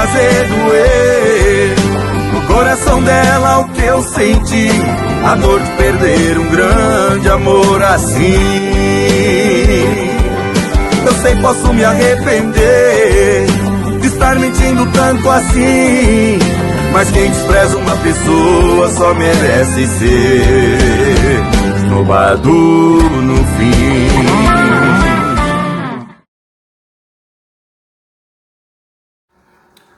fazer doer no coração dela o que eu senti, a dor de perder um grande amor assim. Eu sei, posso me arrepender de estar mentindo tanto assim, mas quem despreza uma pessoa só merece ser esnobado no fim.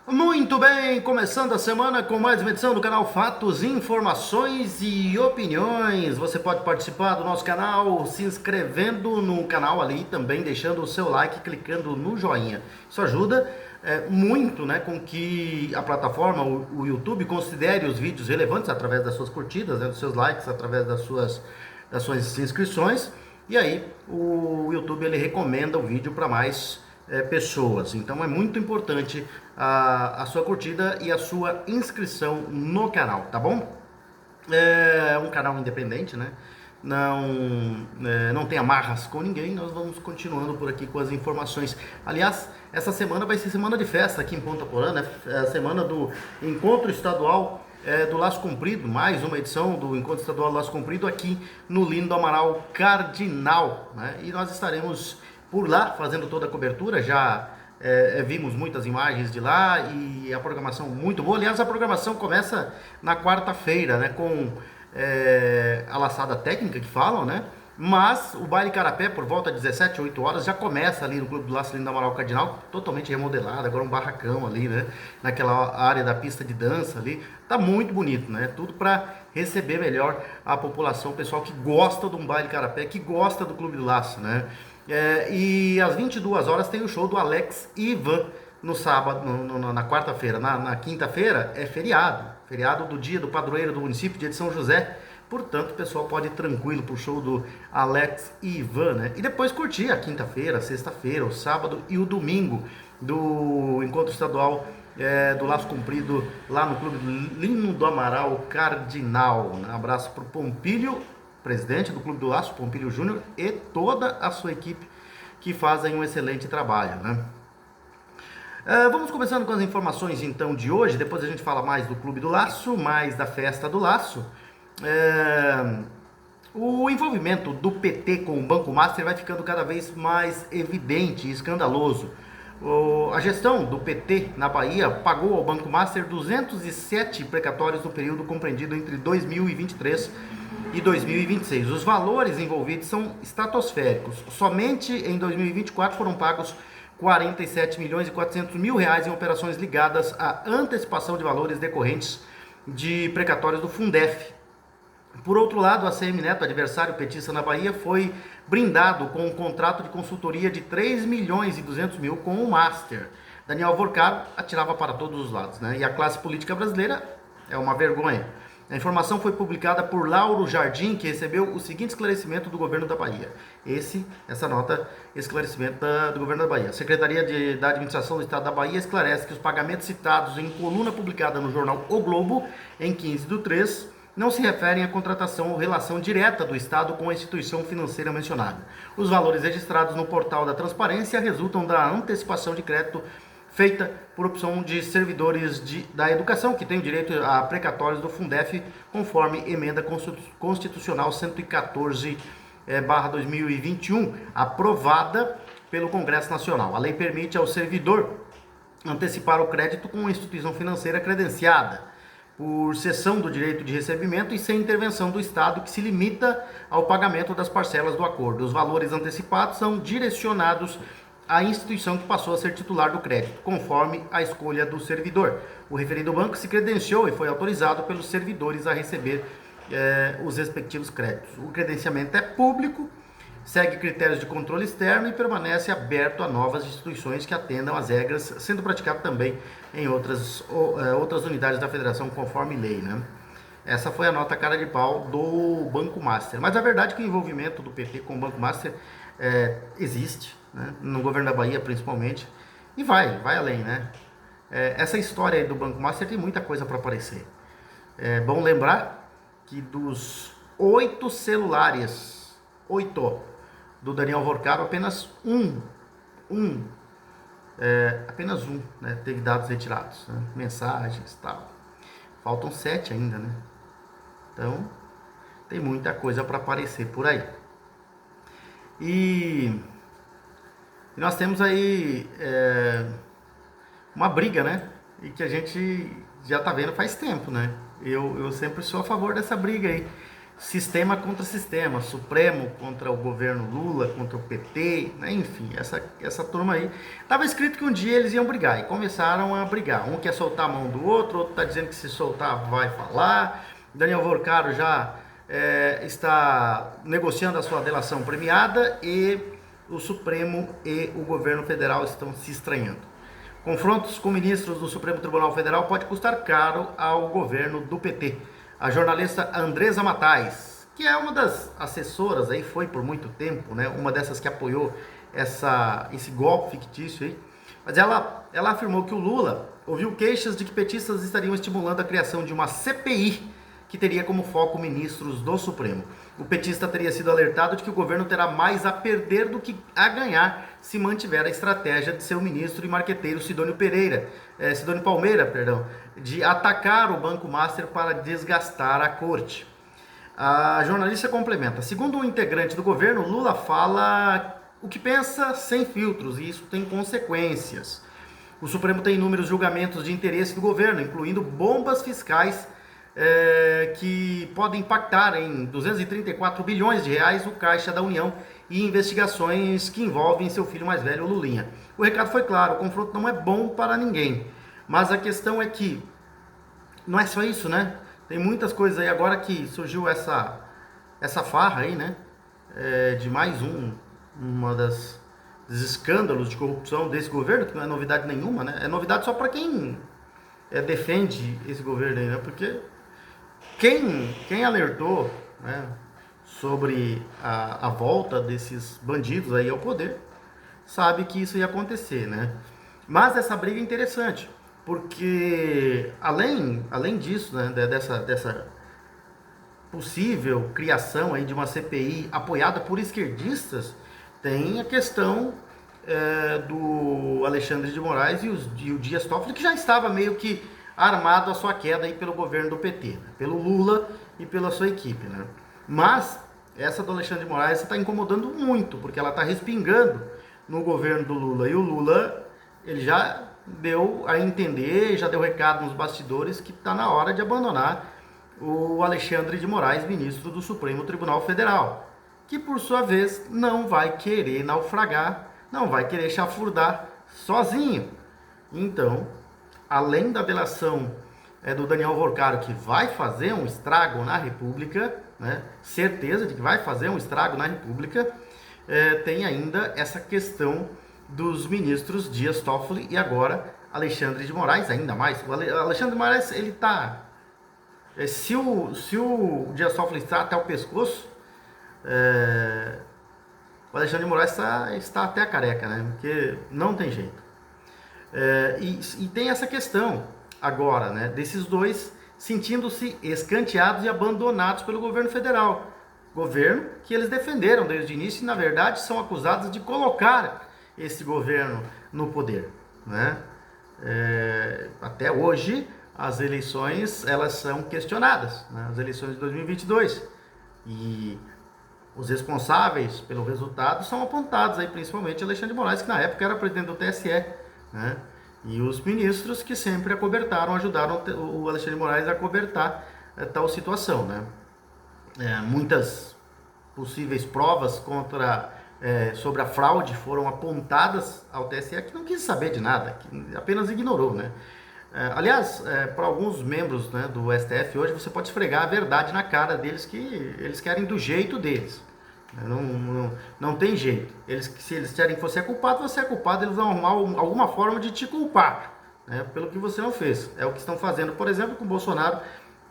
Muito bem, começando a semana com mais uma edição do canal Fatos, Informações e Opiniões. Você pode participar do nosso canal se inscrevendo no canal ali, também deixando o seu like, clicando no joinha. Isso ajuda muito, né, com que a plataforma, o YouTube, considere os vídeos relevantes através das suas curtidas, né, dos seus likes, através das suas inscrições. E aí o YouTube ele recomenda o vídeo para mais pessoas. Então é muito importante a sua curtida e a sua inscrição no canal, tá bom? É um canal independente, né? Não tem amarras com ninguém. Nós vamos continuando por aqui com as informações. Aliás, essa semana vai ser semana de festa aqui em Ponta Porã, né? É a semana do Encontro Estadual do Laço Comprido, mais uma edição do Encontro Estadual do Laço Comprido aqui no lindo Amaral Cardinal, né? E nós estaremos por lá fazendo toda a cobertura. Já vimos muitas imagens de lá e a programação muito boa. Aliás, a programação começa na quarta-feira, né, com a laçada técnica que falam, né? Mas o baile Carapé, por volta de 17, 8 horas, já começa ali no Clube do Laço lindo Amaral Cardinal, totalmente remodelado, agora um barracão ali, né? Naquela área da pista de dança ali. Tá muito bonito, né? Tudo para receber melhor a população, o pessoal que gosta de um baile Carapé, que gosta do Clube do Laço, né? E às 22 horas tem o show do Alex e Ivan no sábado, na quarta-feira. Na quinta-feira é feriado do dia do padroeiro do município, dia de São José. Portanto, o pessoal pode ir tranquilo pro show do Alex e Ivan, né? E depois curtir a quinta-feira, a sexta-feira, o sábado e o domingo do Encontro Estadual do Laço Comprido lá no Clube Lindo do Amaral Cardinal. Um abraço pro Pompílio, presidente do Clube do Laço, Pompílio Júnior, e toda a sua equipe que fazem um excelente trabalho, né? Vamos começando com as informações então de hoje. Depois a gente fala mais do Clube do Laço, mais da Festa do Laço. O envolvimento do PT com o Banco Master vai ficando cada vez mais evidente e escandaloso. A gestão do PT na Bahia pagou ao Banco Master 207 precatórios no período compreendido entre 2023 e 2026. Os valores envolvidos são estratosféricos. Somente em 2024 foram pagos 47 milhões e 400 mil reais em operações ligadas à antecipação de valores decorrentes de precatórios do Fundef. Por outro lado, a ACM Neto, adversário petista na Bahia, foi brindado com um contrato de consultoria de 3 milhões e 200 mil com o Master. Daniel Vorcaro atirava para todos os lados, né? E a classe política brasileira é uma vergonha. A informação foi publicada por Lauro Jardim, que recebeu o seguinte esclarecimento do governo da Bahia. Essa nota, esclarecimento do governo da Bahia. A Secretaria da Administração do Estado da Bahia esclarece que os pagamentos citados em coluna publicada no jornal O Globo, em 15/3, não se referem à contratação ou relação direta do Estado com a instituição financeira mencionada. Os valores registrados no portal da Transparência resultam da antecipação de crédito feita por opção de servidores da educação, que têm o direito a precatórios do Fundef, conforme emenda constitucional 114/2021, aprovada pelo Congresso Nacional. A lei permite ao servidor antecipar o crédito com uma instituição financeira credenciada, por cessão do direito de recebimento e sem intervenção do Estado, que se limita ao pagamento das parcelas do acordo. Os valores antecipados são direcionados à instituição que passou a ser titular do crédito, conforme a escolha do servidor. O referido banco se credenciou e foi autorizado pelos servidores a receber os respectivos créditos. O credenciamento é público, segue critérios de controle externo e permanece aberto a novas instituições que atendam às regras, sendo praticado também em outras unidades da federação, conforme lei, né? Essa foi a nota cara de pau do Banco Master. Mas a verdade é que o envolvimento do PT com o Banco Master existe, né? No governo da Bahia principalmente, e vai além, né? Essa história aí do Banco Master tem muita coisa para aparecer. É bom lembrar que dos 8 celulares, 8 do Daniel Vorcaro, apenas um apenas um, né, teve dados retirados, né, mensagens e tal. Faltam 7 ainda, né? Então, tem muita coisa para aparecer por aí. E nós temos aí uma briga, né? E que a gente já tá vendo faz tempo, né? Eu sempre sou a favor dessa briga aí. Sistema contra sistema, Supremo contra o governo Lula, contra o PT, né? Enfim, essa turma aí. Tava escrito que um dia eles iam brigar e começaram a brigar. Um quer soltar a mão do outro, outro tá dizendo que se soltar vai falar. Daniel Vorcaro já está negociando a sua delação premiada e o Supremo e o governo federal estão se estranhando. Confrontos com ministros do Supremo Tribunal Federal pode custar caro ao governo do PT. A jornalista Andresa Matais, que é uma das assessoras aí, foi por muito tempo, né, uma dessas que apoiou esse golpe fictício aí, mas ela afirmou que o Lula ouviu queixas de que petistas estariam estimulando a criação de uma CPI que teria como foco ministros do Supremo. O petista teria sido alertado de que o governo terá mais a perder do que a ganhar se mantiver a estratégia de seu ministro e marqueteiro Sidônio Palmeira, de atacar o Banco Master para desgastar a corte. A jornalista complementa: segundo um integrante do governo, Lula fala o que pensa sem filtros e isso tem consequências. O Supremo tem inúmeros julgamentos de interesse do governo, incluindo bombas fiscais que podem impactar em 234 bilhões de reais o caixa da União e investigações que envolvem seu filho mais velho, Lulinha. O recado foi claro, o confronto não é bom para ninguém, mas a questão é que não é só isso, né? Tem muitas coisas aí agora que surgiu essa farra aí, né? De mais uma dos escândalos de corrupção desse governo, que não é novidade nenhuma, né? É novidade só para quem defende esse governo aí, né? Porque quem alertou, né, sobre a volta desses bandidos aí ao poder, sabe que isso ia acontecer, né? Mas essa briga é interessante, porque além disso, né, dessa possível criação aí de uma CPI apoiada por esquerdistas, tem a questão do Alexandre de Moraes e o Dias Toffoli, que já estava meio que armado a sua queda aí pelo governo do PT, né? Pelo Lula e pela sua equipe, né? Mas essa do Alexandre de Moraes está incomodando muito, porque ela está respingando no governo do Lula, e o Lula, ele já deu a entender, já deu recado nos bastidores que está na hora de abandonar o Alexandre de Moraes, ministro do Supremo Tribunal Federal, que por sua vez não vai querer naufragar, não vai querer chafurdar sozinho. Então, além da delação do Daniel Vorcaro, que vai fazer um estrago na República, né, certeza de que vai fazer um estrago na República, tem ainda essa questão dos ministros Dias Toffoli e agora Alexandre de Moraes, ainda mais. O Alexandre de Moraes, ele tá... se o Dias Toffoli está até o pescoço, o Alexandre de Moraes está até a careca, né? Porque não tem jeito. E tem essa questão agora, né, desses dois sentindo-se escanteados e abandonados pelo governo federal. Governo que eles defenderam desde o início e, na verdade, são acusados de colocar esse governo no poder, né? Até hoje, as eleições, elas são questionadas, né? As eleições de 2022. E os responsáveis pelo resultado são apontados aí, principalmente Alexandre de Moraes, que na época era presidente do TSE, né? E os ministros que sempre acobertaram, ajudaram o Alexandre de Moraes a acobertar tal situação, né? Muitas possíveis provas sobre a fraude foram apontadas ao TSE, que não quis saber de nada, que apenas ignorou, né? Aliás, para alguns membros, né, do STF hoje, você pode esfregar a verdade na cara deles, que eles querem do jeito deles. Não tem jeito. Se eles querem que você é culpado, eles vão arrumar alguma forma de te culpar, né, pelo que você não fez. É o que estão fazendo, por exemplo, com o Bolsonaro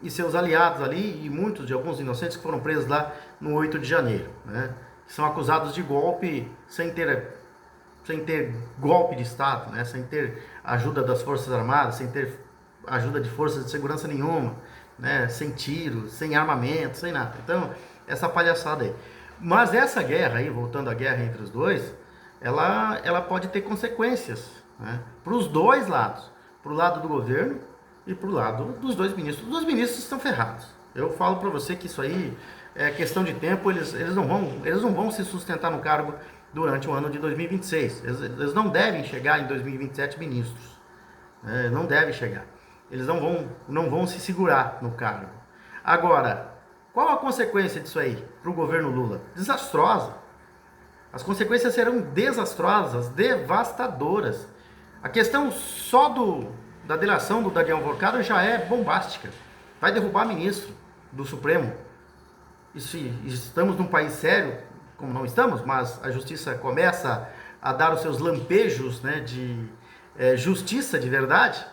e seus aliados ali, e muitos de alguns inocentes que foram presos lá no 8 de janeiro, né, que são acusados de golpe sem ter golpe de Estado, né, sem ter ajuda das Forças Armadas, sem ter ajuda de forças de segurança nenhuma, né, sem tiro, sem armamento, sem nada. Então, essa palhaçada aí. Mas essa guerra aí, voltando à guerra entre os dois, ela pode ter consequências, né? Para os dois lados, para o lado do governo e para o lado dos dois ministros. Os dois ministros estão ferrados. Eu falo para você que isso aí é questão de tempo, eles não vão se sustentar no cargo durante o ano de 2026. Eles não devem chegar em 2027 ministros. Não devem chegar. Eles não vão se segurar no cargo. Agora, qual a consequência disso aí para o governo Lula? Desastrosa. As consequências serão desastrosas, devastadoras. A questão só da delação do Daniel Vorcado já é bombástica. Vai derrubar ministro do Supremo. E se estamos num país sério, como não estamos, mas a justiça começa a dar os seus lampejos, né, de justiça de verdade.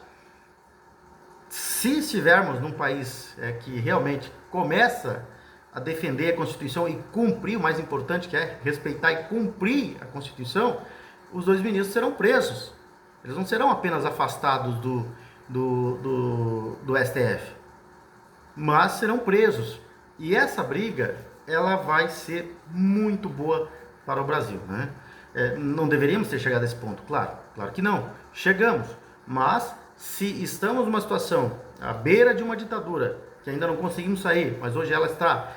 Se estivermos num país que realmente começa a defender a Constituição e cumprir, o mais importante que é respeitar e cumprir a Constituição, os dois ministros serão presos. Eles não serão apenas afastados do STF, mas serão presos. E essa briga, ela vai ser muito boa para o Brasil, né? Não deveríamos ter chegado a esse ponto, claro que não. Chegamos, mas se estamos numa situação à beira de uma ditadura, que ainda não conseguimos sair, mas hoje ela está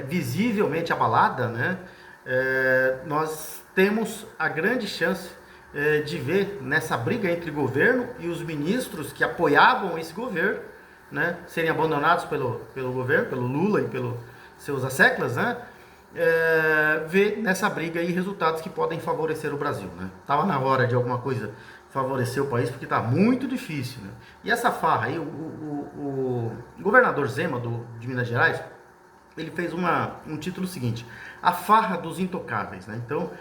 visivelmente abalada, né? Nós temos a grande chance de ver nessa briga entre governo e os ministros que apoiavam esse governo, né, serem abandonados pelo governo, pelo Lula e pelos seus asseclas, né? Ver nessa briga aí resultados que podem favorecer o Brasil, né? Tava na hora de alguma coisa favorecer o país, porque está muito difícil, né? E essa farra aí, o governador Zema de Minas Gerais, ele fez um título seguinte: a farra dos intocáveis, né? Então,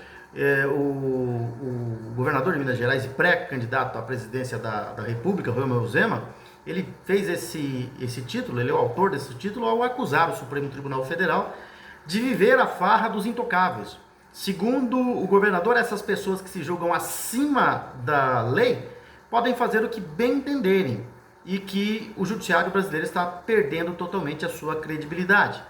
o governador de Minas Gerais e pré-candidato à presidência da República, Romeu Zema, ele fez esse título, ele é o autor desse título, ao acusar o Supremo Tribunal Federal de viver a farra dos intocáveis. Segundo o governador, essas pessoas que se julgam acima da lei podem fazer o que bem entenderem e que o judiciário brasileiro está perdendo totalmente a sua credibilidade.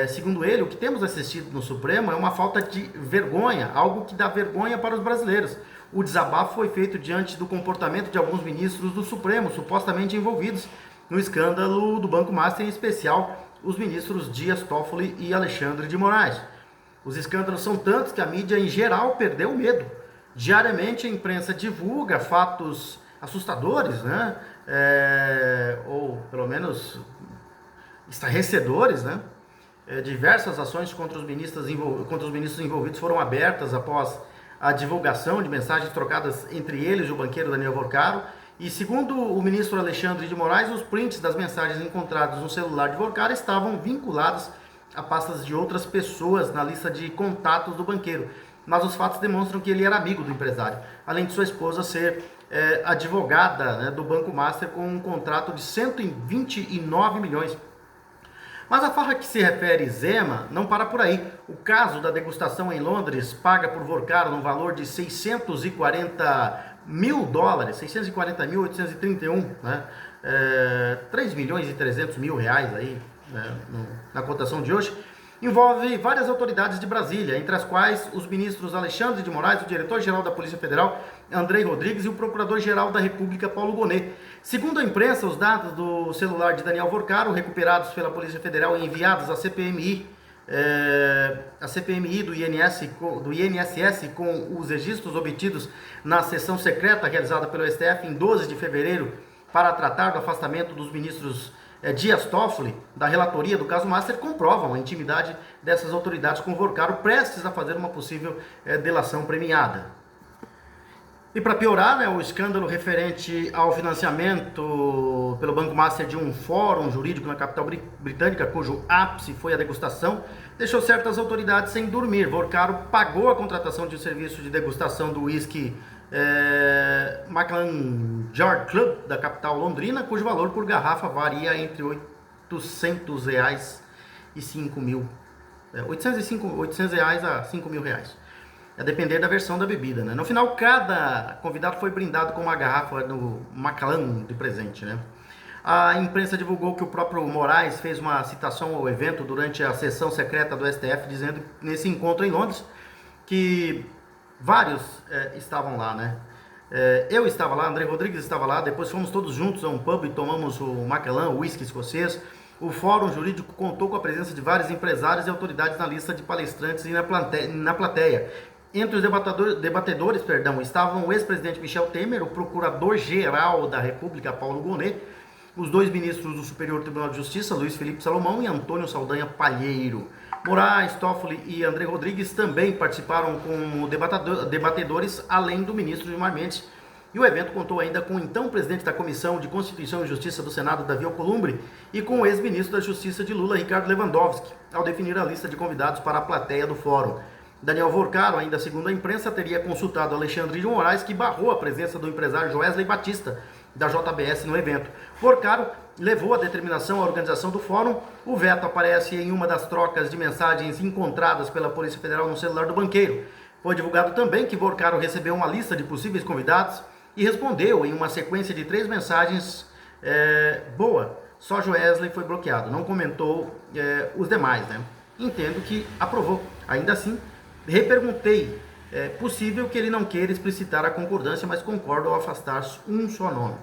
Segundo ele, o que temos assistido no Supremo é uma falta de vergonha, algo que dá vergonha para os brasileiros. O desabafo foi feito diante do comportamento de alguns ministros do Supremo, supostamente envolvidos no escândalo do Banco Master, em especial os ministros Dias Toffoli e Alexandre de Moraes. Os escândalos são tantos que a mídia em geral perdeu o medo. Diariamente a imprensa divulga fatos assustadores, né? Ou pelo menos estarrecedores, né? Diversas ações contra os ministros envolvidos foram abertas após a divulgação de mensagens trocadas entre eles e o banqueiro Daniel Vorcado. E segundo o ministro Alexandre de Moraes, os prints das mensagens encontrados no celular de Vorcado estavam vinculados a pastas de outras pessoas na lista de contatos do banqueiro. Mas os fatos demonstram que ele era amigo do empresário, além de sua esposa ser advogada, né, do Banco Master, com um contrato de 129 milhões. Mas a farra que se refere Zema não para por aí. O caso da degustação em Londres, paga por Vorcado no valor de 640 mil dólares, 640.831, né? 3 milhões e 300 mil reais aí, né, na cotação de hoje, envolve várias autoridades de Brasília, entre as quais os ministros Alexandre de Moraes, o diretor-geral da Polícia Federal, Andrei Rodrigues, e o procurador-geral da República, Paulo Gonet. Segundo a imprensa, os dados do celular de Daniel Vorcado, recuperados pela Polícia Federal e enviados à CPMI, do INSS, com os registros obtidos na sessão secreta realizada pelo STF em 12 de fevereiro para tratar do afastamento dos ministros Dias Toffoli, da relatoria do caso Master, comprovam a intimidade dessas autoridades com Vorcado, prestes a fazer uma possível delação premiada. E para piorar, né, o escândalo referente ao financiamento pelo Banco Master de um fórum jurídico na capital britânica, cujo ápice foi a degustação, deixou certas autoridades sem dormir. Vorcado pagou a contratação de um serviço de degustação do whisky Macallan Jar Club, da capital londrina, cujo valor por garrafa varia entre R$800 e 5 mil. 800 reais a 5 mil reais. A depender da versão da bebida, né? No final, cada convidado foi brindado com uma garrafa do Macallan de presente, né? A imprensa divulgou que o próprio Moraes fez uma citação ao evento durante a sessão secreta do STF, dizendo nesse encontro em Londres que vários estavam lá, né? Eu estava lá, André Rodrigues estava lá, depois fomos todos juntos a um pub e tomamos o Macallan, o whisky escocês. O Fórum Jurídico contou com a presença de vários empresários e autoridades na lista de palestrantes e na plateia. Entre os debatedores, estavam o ex-presidente Michel Temer, o procurador-geral da República, Paulo Gonet, os dois ministros do Superior Tribunal de Justiça, Luiz Felipe Salomão e Antônio Saldanha Palheiro. Moraes, Toffoli e André Rodrigues também participaram como debatedores, além do ministro Gilmar Mendes. E o evento contou ainda com o então presidente da Comissão de Constituição e Justiça do Senado, Davi Alcolumbre, e com o ex-ministro da Justiça de Lula, Ricardo Lewandowski, ao definir a lista de convidados para a plateia do fórum. Daniel Vorcaro, ainda segundo a imprensa, teria consultado Alexandre de Moraes, que barrou a presença do empresário Joesley Batista, da JBS, no evento. Vorcaro levou a determinação à organização do fórum. O veto aparece em uma das trocas de mensagens encontradas pela Polícia Federal no celular do banqueiro. Foi divulgado também que Vorcaro recebeu uma lista de possíveis convidados e respondeu em uma sequência de 3 mensagens, boa, só Joesley foi bloqueado, não comentou os demais, né? Entendo que aprovou. Ainda assim, reperguntei, possível que ele não queira explicitar a concordância, mas concorda ao afastar um só nome.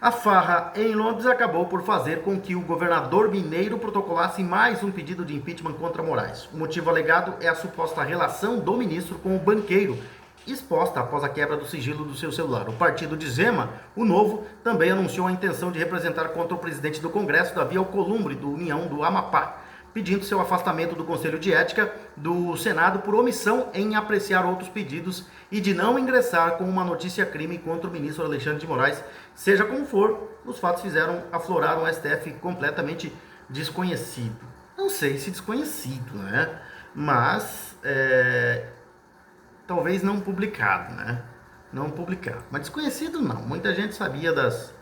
A farra em Londres acabou por fazer com que o governador mineiro protocolasse mais um pedido de impeachment contra Moraes. O motivo alegado é a suposta relação do ministro com o banqueiro, exposta após a quebra do sigilo do seu celular. O partido de Zema, o Novo, também anunciou a intenção de representar contra o presidente do Congresso, Davi Alcolumbre, do União do Amapá, pedindo seu afastamento do Conselho de Ética do Senado por omissão em apreciar outros pedidos e de não ingressar com uma notícia-crime contra o ministro Alexandre de Moraes. Seja como for, os fatos fizeram aflorar um STF completamente desconhecido. Não sei se desconhecido, né? Mas, talvez não publicado, né? Não publicado. Mas desconhecido não. Muita gente sabia das...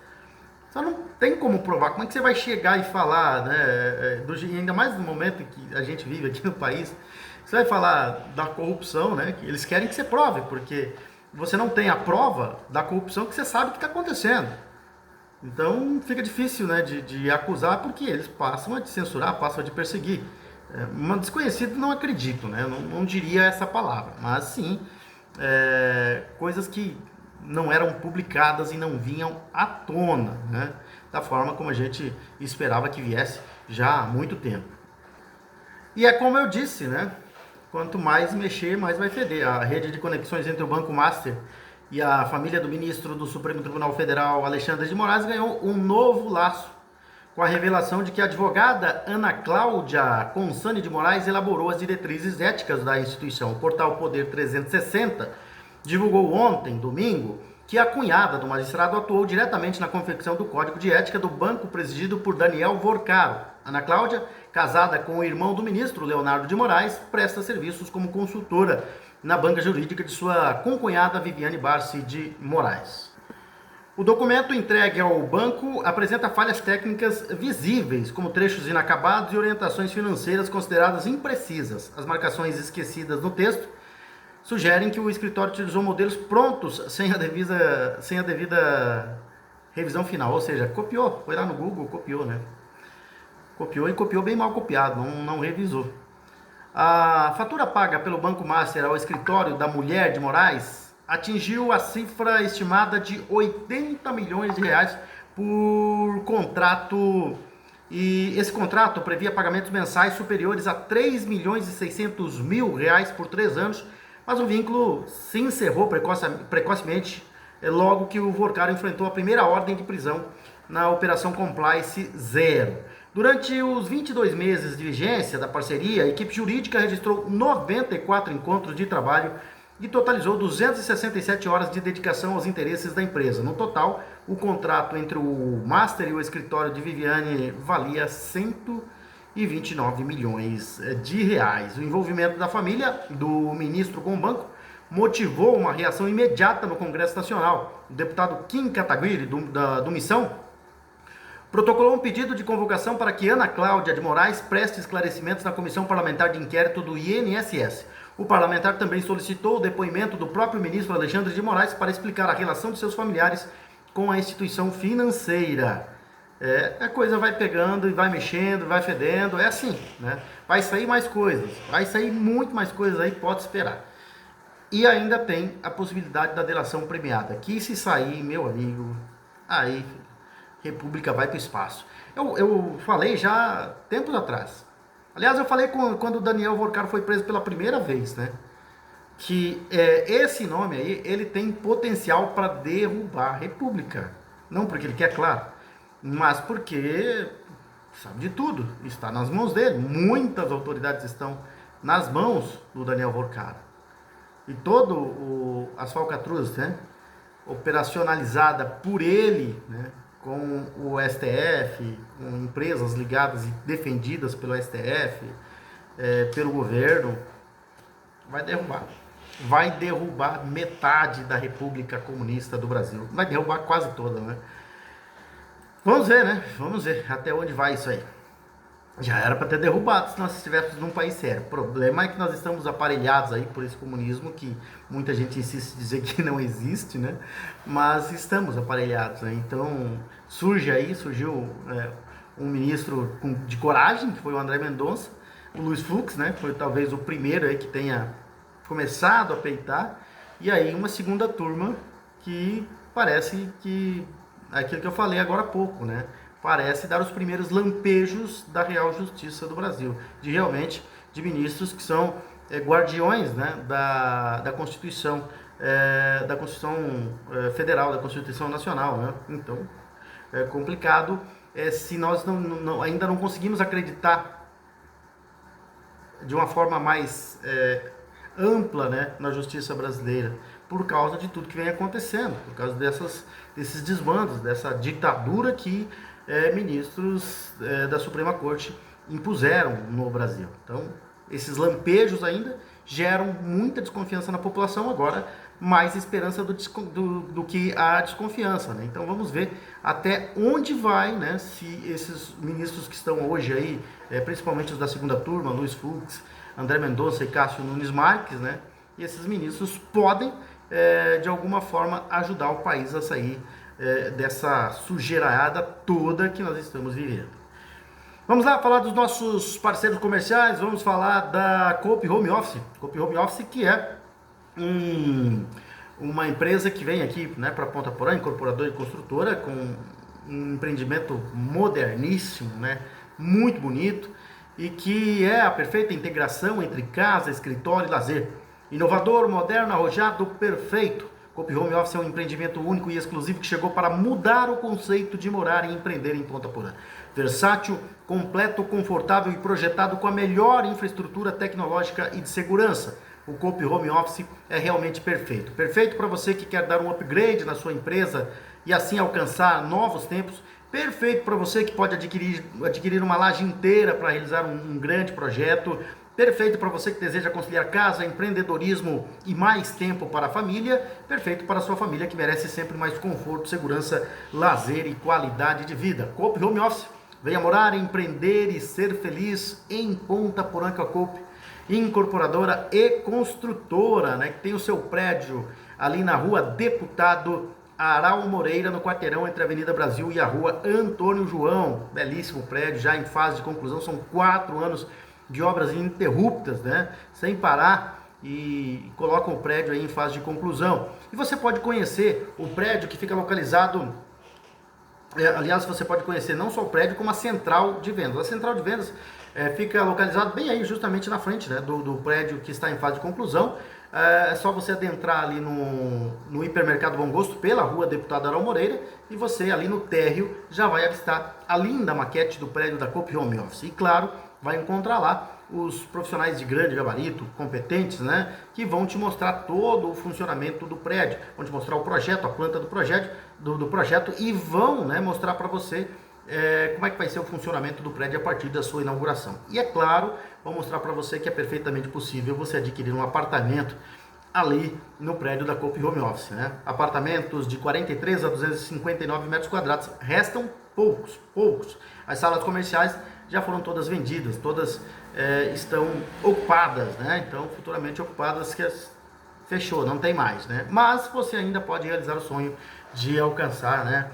Só não tem como provar. Como é que você vai chegar e falar, né? Ainda mais no momento que a gente vive aqui no país, você vai falar da corrupção, né? Que eles querem que você prove, porque você não tem a prova da corrupção que você sabe que está acontecendo. Então fica difícil, né, de acusar, porque eles passam a te censurar, passam a te perseguir. Desconhecido não acredito, né? Eu não diria essa palavra, mas sim coisas que não eram publicadas e não vinham à tona, né? Da forma como a gente esperava que viesse já há muito tempo. E é como eu disse, né? Quanto mais mexer, mais vai feder. A rede de conexões entre o Banco Master e a família do ministro do Supremo Tribunal Federal, Alexandre de Moraes, ganhou um novo laço, com a revelação de que a advogada Ana Cláudia Consani de Moraes elaborou as diretrizes éticas da instituição. O portal Poder 360 divulgou ontem, domingo, que a cunhada do magistrado atuou diretamente na confecção do Código de Ética do banco presidido por Daniel Vorcaro. Ana Cláudia, casada com o irmão do ministro, Leonardo de Moraes, presta serviços como consultora na banca jurídica de sua concunhada Viviane Barsi de Moraes. O documento entregue ao banco apresenta falhas técnicas visíveis, como trechos inacabados e orientações financeiras consideradas imprecisas. As marcações esquecidas no texto sugerem que o escritório utilizou modelos prontos sem a devida revisão final, ou seja, copiou, foi lá no Google, copiou, né? Copiou e copiou bem mal copiado, não revisou. A fatura paga pelo Banco Master ao escritório da mulher de Moraes atingiu a cifra estimada de 80 milhões de reais por contrato, e esse contrato previa pagamentos mensais superiores a 3 milhões e 600 mil reais por 3 anos, mas o vínculo se encerrou precocemente logo que o Vorcaro enfrentou a primeira ordem de prisão na Operação Compliance Zero. Durante os 22 meses de vigência da parceria, a equipe jurídica registrou 94 encontros de trabalho e totalizou 267 horas de dedicação aos interesses da empresa. No total, o contrato entre o Master e o escritório de Viviane valia 129 milhões de reais. O envolvimento da família do ministro com o banco motivou uma reação imediata no Congresso Nacional. O deputado Kim Kataguiri, do Missão, protocolou um pedido de convocação para que Ana Cláudia de Moraes preste esclarecimentos na Comissão Parlamentar de Inquérito do INSS. O parlamentar também solicitou o depoimento do próprio ministro Alexandre de Moraes para explicar a relação de seus familiares com a instituição financeira. A coisa vai pegando e vai mexendo, vai fedendo, é assim, né? Vai sair mais coisas, vai sair muito mais coisas aí, pode esperar. E ainda tem a possibilidade da delação premiada, que se sair, meu amigo, aí República vai para o espaço. Eu falei já tempos atrás. Aliás, eu falei quando o Daniel Vorcaro foi preso pela primeira vez, né? Que esse nome aí, ele tem potencial para derrubar a República. Não porque ele quer, claro, mas porque sabe de tudo, está nas mãos dele. Muitas autoridades estão nas mãos do Daniel Vorcaro. E todo as falcatruas, né, operacionalizada por ele, né, com o STF, com empresas ligadas e defendidas pelo STF, pelo governo, vai derrubar metade da República Comunista do Brasil. Vai derrubar quase toda, né? Vamos ver, né? Vamos ver até onde vai isso aí. Já era para ter derrubado se nós estivéssemos num país sério. O problema é que nós estamos aparelhados aí por esse comunismo que muita gente insiste em dizer que não existe, né? Mas estamos aparelhados, né? Então surgiu um ministro de coragem, que foi o André Mendonça, o Luiz Fux, né? Foi talvez o primeiro aí que tenha começado a peitar, e aí uma segunda turma que parece que aquilo que eu falei agora há pouco, né? Parece dar os primeiros lampejos da real justiça do Brasil, de ministros que são guardiões, né, da Constituição, da Constituição Federal, da Constituição Nacional, né? Então é complicado se nós ainda não conseguimos acreditar de uma forma mais ampla, né, na justiça brasileira, por causa de tudo que vem acontecendo, por causa desses desmandos, dessa ditadura que ministros da Suprema Corte impuseram no Brasil. Então, esses lampejos ainda geram muita desconfiança na população, agora mais esperança do que a desconfiança, né? Então vamos ver até onde vai, né, se esses ministros que estão hoje aí, principalmente os da segunda turma, Luiz Fux, André Mendonça e Cássio Nunes Marques, né, e esses ministros podem de alguma forma ajudar o país a sair dessa sujeirada toda que nós estamos vivendo. Vamos lá falar dos nossos parceiros comerciais, vamos falar da Coop Home Office. Coop Home Office, que é uma empresa que vem aqui, né, para Ponta Porã, incorporadora e construtora, com um empreendimento moderníssimo, né, muito bonito, e que é a perfeita integração entre casa, escritório e lazer. Inovador, moderno, arrojado, perfeito. Coop Home Office é um empreendimento único e exclusivo que chegou para mudar o conceito de morar e empreender em Ponta Porã. Versátil, completo, confortável e projetado com a melhor infraestrutura tecnológica e de segurança. O Coop Home Office é realmente perfeito. Perfeito para você que quer dar um upgrade na sua empresa e assim alcançar novos tempos. Perfeito para você que pode adquirir uma laje inteira para realizar um grande projeto. Perfeito para você que deseja conciliar casa, empreendedorismo e mais tempo para a família. Perfeito para a sua família que merece sempre mais conforto, segurança, lazer e qualidade de vida. Coop Home Office, venha morar, empreender e ser feliz em Ponta Porã com a Coop, incorporadora e construtora, né, que tem o seu prédio ali na rua Deputado Aral Moreira, no quarteirão entre a Avenida Brasil e a rua Antônio João. Belíssimo prédio, já em fase de conclusão, são 4 anos de obras ininterruptas, né, sem parar, e colocam o prédio aí em fase de conclusão. E você pode conhecer o prédio que fica localizado, aliás, você pode conhecer não só o prédio, como a central de vendas. A central de vendas fica localizado bem aí, justamente na frente, né, do prédio que está em fase de conclusão. É só você adentrar ali no Hipermercado Bom Gosto pela rua Deputado Aral Moreira e você ali no térreo já vai avistar a linda maquete do prédio da Coop Home Office. E claro, vai encontrar lá os profissionais de grande gabarito, competentes, né, que vão te mostrar todo o funcionamento do prédio, vão te mostrar o projeto, a planta do projeto e vão, né, mostrar para você como é que vai ser o funcionamento do prédio a partir da sua inauguração. E é claro, vou mostrar para você que é perfeitamente possível você adquirir um apartamento ali no prédio da Coop Home Office, né? Apartamentos de 43 a 259 metros quadrados, restam poucos. As salas comerciais já foram todas vendidas, todas estão ocupadas, né? Então, futuramente ocupadas, que fechou, não tem mais, né? Mas você ainda pode realizar o sonho de alcançar, né,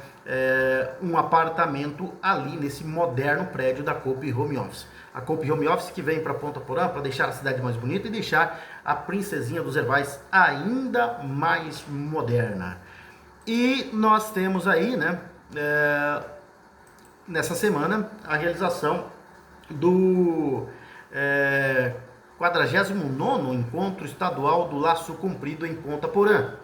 um apartamento ali nesse moderno prédio da Coop Home Office. a Coop Home Office, que vem para Ponta Porã para deixar a cidade mais bonita e deixar a Princesinha dos Hervais ainda mais moderna. E nós temos aí, né, nessa semana, a realização do 49º Encontro Estadual do Laço Comprido em Ponta Porã.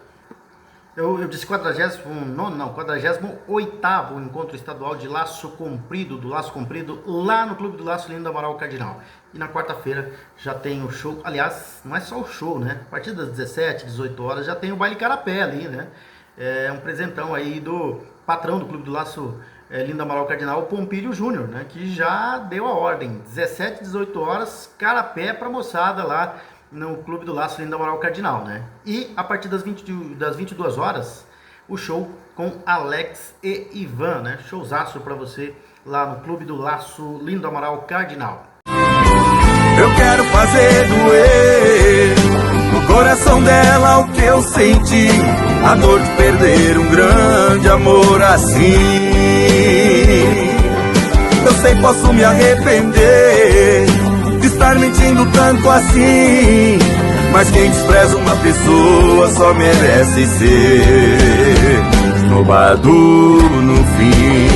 Eu disse 49º, não, 48º Encontro Estadual de Laço Comprido, do Laço Comprido, lá no Clube do Laço Lindo Amaral Cardinal. E na quarta-feira já tem o show, aliás, não é só o show, né? A partir das 17, 18 horas já tem o baile carapé ali, né? É um presentão aí do patrão do Clube do Laço Lindo Amaral Cardinal, o Pompílio Júnior, né? Que já deu a ordem, 17, 18 horas, carapé pra moçada lá no Clube do Laço Lindo Amaral Cardinal, né? E a partir das 22 horas, o show com Alex e Ivan, né? Showzaço pra você lá no Clube do Laço Lindo Amaral Cardinal. Eu quero fazer doer no coração dela o que eu senti, a dor de perder um grande amor assim. Eu sei, posso me arrepender de estar mentindo tanto assim, mas quem despreza uma pessoa só merece ser esnobado no fim.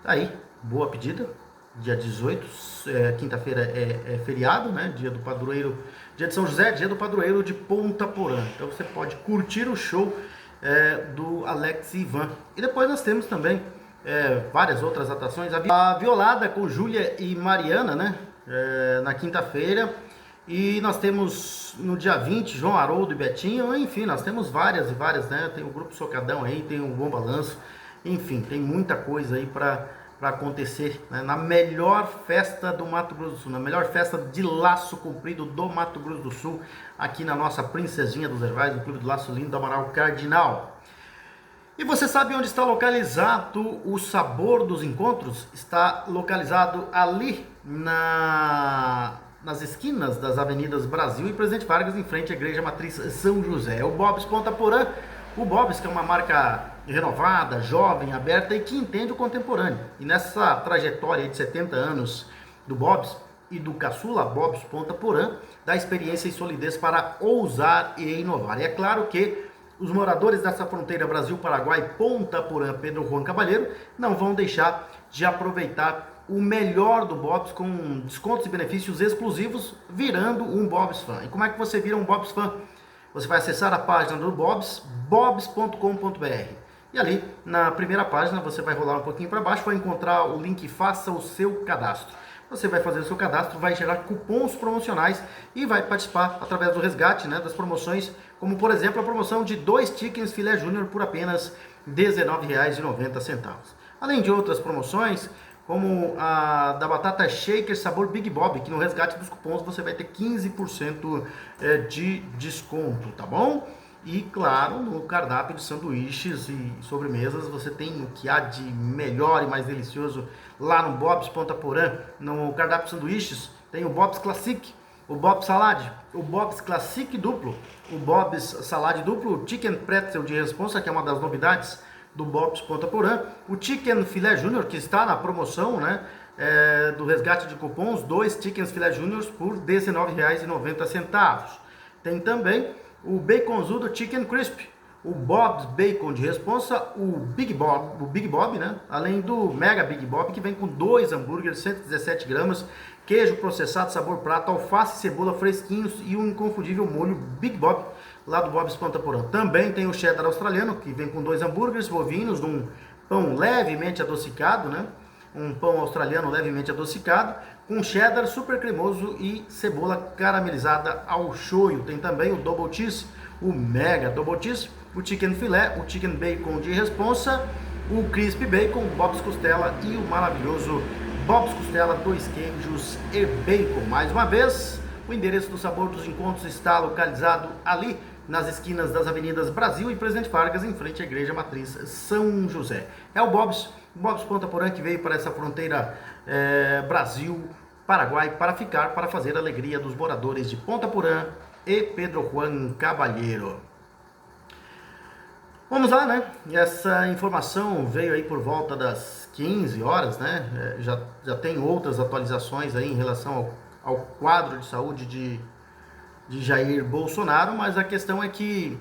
Aí, boa pedida. Dia 18, quinta-feira é feriado, né? Dia do padroeiro, dia de São José, dia do padroeiro de Ponta Porã. Então você pode curtir o show do Alex e Ivan. E depois nós temos também várias outras atrações. A Violada com Júlia e Mariana, né? Na quinta-feira. E nós temos no dia 20 João Haroldo e Betinho. Enfim, nós temos várias e várias, né? Tem o Grupo Socadão aí, tem o Bom Balanço. Enfim, tem muita coisa aí para acontecer, né, na melhor festa do Mato Grosso do Sul, na melhor festa de laço comprido do Mato Grosso do Sul, aqui na nossa Princesinha dos Hervais, no Clube do Laço Lindo Amaral Cardinal. E você sabe onde está localizado o Sabor dos Encontros? Está localizado ali nas esquinas das avenidas Brasil e Presidente Vargas, em frente à Igreja Matriz São José. É o Bob's Ponta Porã. O Bob's, que é uma marca renovada, jovem, aberta e que entende o contemporâneo. E nessa trajetória de 70 anos do Bob's e do caçula Bob's Ponta Porã, dá experiência e solidez para ousar e inovar. E é claro que os moradores dessa fronteira Brasil-Paraguai, Ponta Porã, Pedro Juan Cavalheiro, não vão deixar de aproveitar o melhor do Bob's com descontos e benefícios exclusivos, virando um Bob's Fan. E como é que você vira um Bob's Fan? Você vai acessar a página do Bob's, bobs.com.br. E ali, na primeira página, você vai rolar um pouquinho para baixo, vai encontrar o link Faça o seu cadastro. Você vai fazer o seu cadastro, vai gerar cupons promocionais e vai participar através do resgate, né, das promoções, como por exemplo a promoção de 2 chickens filé júnior por apenas R$19,90. Além de outras promoções, como a da batata shaker sabor Big Bob, que no resgate dos cupons você vai ter 15% de desconto, tá bom? E claro, no cardápio de sanduíches e sobremesas você tem o que há de melhor e mais delicioso lá no Bob's Ponta Porã. No cardápio de sanduíches tem o Bob's Classic, o Bob's Salad, o Bob's Classic duplo, o Bob's Salad duplo, o Chicken Pretzel de responsa, que é uma das novidades do Bob's Ponta Porã, o Chicken Filé Júnior, que está na promoção, né, do resgate de cupons, 2 Chickens Filé Júnior por R$19,90. Tem também o Baconzudo Chicken Crisp, o Bob's Bacon de responsa, o Big Bob, né, além do Mega Big Bob, que vem com 2 hambúrgueres, 117 gramas, queijo processado sabor prato, alface e cebola fresquinhos e um inconfundível molho Big Bob, lá do Bob's Ponta Porã. Também tem o cheddar australiano, que vem com 2 hambúrgueres bovinos, num pão levemente adocicado, né? Um pão australiano levemente adocicado, com cheddar super cremoso e cebola caramelizada ao shoyu. Tem também o Double Cheese, o Mega Double Cheese, o Chicken Filé, o Chicken Bacon de responsa, o Crispy Bacon, o Bob's Costela e o maravilhoso Bob's Costela, 2 queijos e bacon. Mais uma vez, o endereço do Sabor dos Encontros está localizado ali nas esquinas das avenidas Brasil e Presidente Vargas, em frente à Igreja Matriz São José. É o Bob's Ponta Porã, que veio para essa fronteira Brasil-Paraguai para ficar, para fazer a alegria dos moradores de Ponta Porã e Pedro Juan Cavalheiro. Vamos lá, né? Essa informação veio aí por volta das 15 horas, né? Já tem outras atualizações aí em relação ao quadro de saúde de Jair Bolsonaro, mas a questão é que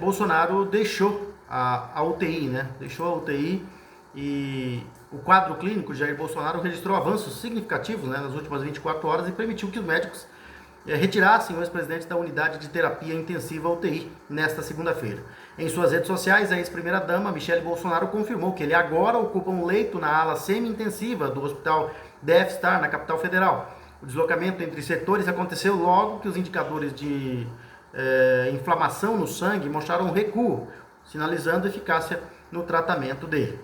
Bolsonaro deixou a UTI, né? Deixou a UTI e o quadro clínico de Jair Bolsonaro registrou avanços significativos, né, nas últimas 24 horas e permitiu que os médicos retirassem o ex-presidente da unidade de terapia intensiva UTI nesta segunda-feira. Em suas redes sociais, a ex-primeira-dama Michele Bolsonaro confirmou que ele agora ocupa um leito na ala semi-intensiva do Hospital DF-Star, na capital federal. O deslocamento entre setores aconteceu logo que os indicadores de inflamação no sangue mostraram um recuo, sinalizando eficácia no tratamento dele.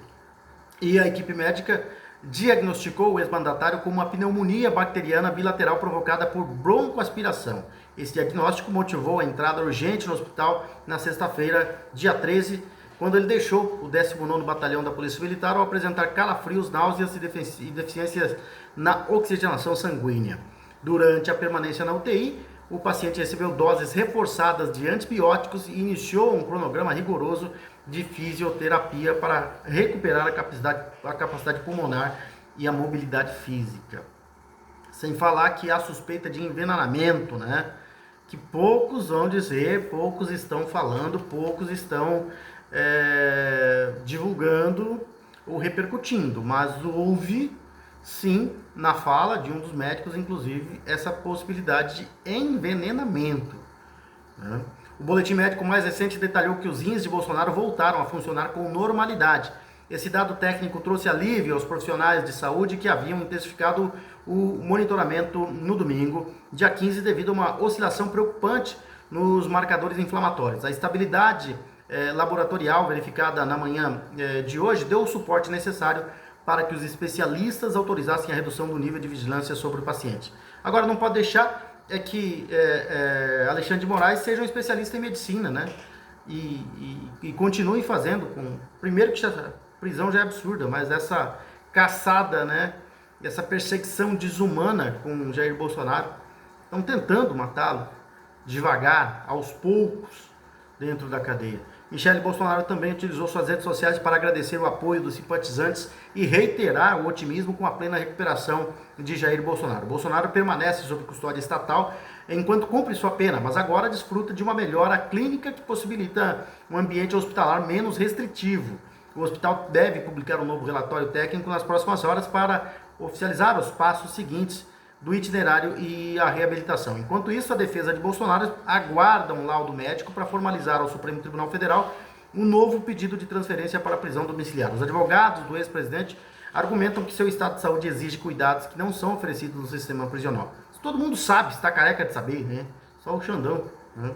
E a equipe médica diagnosticou o ex-mandatário com uma pneumonia bacteriana bilateral provocada por broncoaspiração. Esse diagnóstico motivou a entrada urgente no hospital na sexta-feira, dia 13, quando ele deixou o 19º Batalhão da Polícia Militar ao apresentar calafrios, náuseas e deficiências na oxigenação sanguínea. Durante a permanência na UTI, o paciente recebeu doses reforçadas de antibióticos e iniciou um cronograma rigoroso de fisioterapia para recuperar a capacidade pulmonar e a mobilidade física. Sem falar que há suspeita de envenenamento, né? Que poucos vão dizer, poucos estão falando, poucos estão divulgando ou repercutindo, mas houve sim, na fala de um dos médicos, inclusive, essa possibilidade de envenenamento, né? O boletim médico mais recente detalhou que os rins de Bolsonaro voltaram a funcionar com normalidade. Esse dado técnico trouxe alívio aos profissionais de saúde que haviam intensificado o monitoramento no domingo, dia 15, devido a uma oscilação preocupante nos marcadores inflamatórios. A estabilidade laboratorial verificada na manhã de hoje deu o suporte necessário para que os especialistas autorizassem a redução do nível de vigilância sobre o paciente. Agora, não pode deixar que Alexandre de Moraes seja um especialista em medicina, né? E continue fazendo. Primeiro que a prisão já é absurda, mas essa caçada, né? Essa perseguição desumana com Jair Bolsonaro, estão tentando matá-lo devagar, aos poucos, dentro da cadeia. Michele Bolsonaro também utilizou suas redes sociais para agradecer o apoio dos simpatizantes e reiterar o otimismo com a plena recuperação de Jair Bolsonaro. Bolsonaro permanece sob custódia estatal enquanto cumpre sua pena, mas agora desfruta de uma melhora clínica que possibilita um ambiente hospitalar menos restritivo. O hospital deve publicar um novo relatório técnico nas próximas horas para oficializar os passos seguintes do itinerário e a reabilitação. Enquanto isso, a defesa de Bolsonaro aguarda um laudo médico para formalizar ao Supremo Tribunal Federal um novo pedido de transferência para a prisão domiciliar. Os advogados do ex-presidente argumentam que seu estado de saúde exige cuidados que não são oferecidos no sistema prisional. Isso todo mundo sabe, está careca de saber, né? Só o Xandão, né?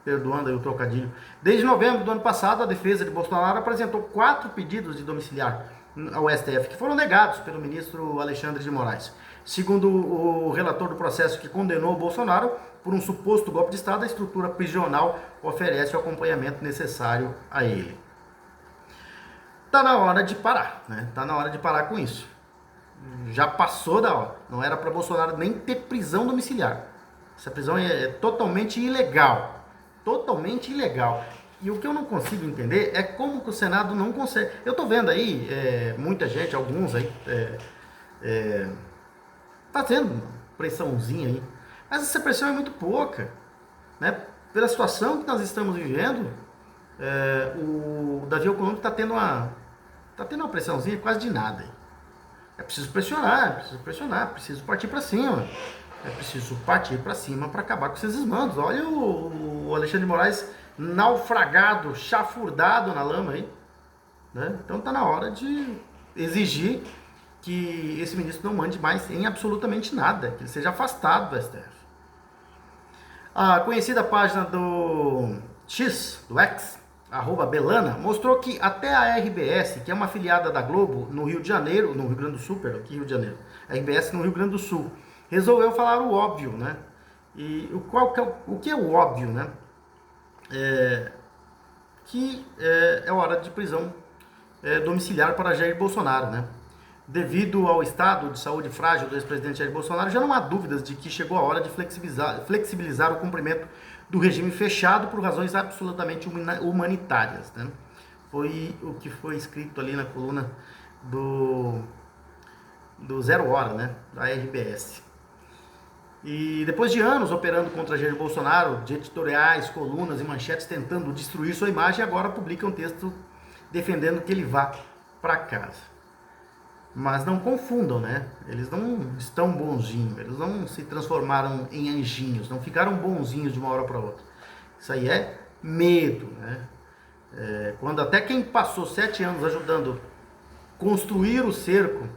Perdoando aí o trocadilho. Desde novembro do ano passado, a defesa de Bolsonaro apresentou 4 pedidos de domiciliar ao STF, que foram negados pelo ministro Alexandre de Moraes. Segundo o relator do processo que condenou o Bolsonaro por um suposto golpe de Estado, a estrutura prisional oferece o acompanhamento necessário a ele. Tá na hora de parar, né? Tá na hora de parar com isso. Já passou da hora. Não era para Bolsonaro nem ter prisão domiciliar. Essa prisão é totalmente ilegal. Totalmente ilegal. E o que eu não consigo entender é como que o Senado não consegue. Eu tô vendo aí muita gente, alguns aí, fazendo pressãozinha aí. Mas essa pressão é muito pouca, né? Pela situação que nós estamos vivendo, o Davi Alcolumbre está tendo uma pressãozinha quase de nada. É preciso pressionar, preciso partir para cima. É preciso partir para cima para acabar com esses desmandos. Olha o Alexandre de Moraes naufragado, chafurdado na lama aí, né? Então está na hora de exigir que esse ministro não mande mais em absolutamente nada, que ele seja afastado do STF. A conhecida página do X, do X, @Belana, mostrou que até a RBS, que é uma afiliada da Globo no Rio de Janeiro, no Rio Grande do Sul, perdão, aqui Rio de Janeiro, a RBS no Rio Grande do Sul, resolveu falar o óbvio, né? E o que é o óbvio, né? Que é hora de prisão domiciliar para Jair Bolsonaro, né? Devido ao estado de saúde frágil do ex-presidente Jair Bolsonaro, já não há dúvidas de que chegou a hora de flexibilizar o cumprimento do regime fechado por razões absolutamente humanitárias, né? Foi o que foi escrito ali na coluna do Zero Hora, né, da RBS. E depois de anos operando contra Jair Bolsonaro, de editoriais, colunas e manchetes tentando destruir sua imagem, agora publica um texto defendendo que ele vá para casa. Mas não confundam, né? Eles não estão bonzinhos, eles não se transformaram em anjinhos, não ficaram bonzinhos de uma hora para outra. Isso aí é medo, né? Quando até quem passou 7 anos ajudando construir o cerco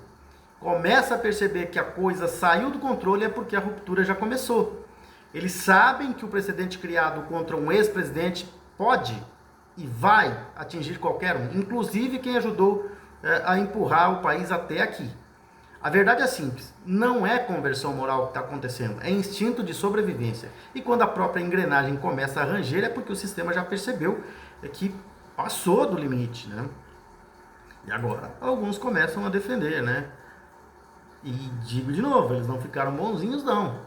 começa a perceber que a coisa saiu do controle, é porque a ruptura já começou. Eles sabem que o precedente criado contra um ex-presidente pode e vai atingir qualquer um, inclusive quem ajudou a empurrar o país até aqui. A verdade é simples, não é conversão moral que está acontecendo, é instinto de sobrevivência. E quando a própria engrenagem começa a ranger, é porque o sistema já percebeu que passou do limite, né? E agora, alguns começam a defender, né? E digo de novo, eles não ficaram bonzinhos não.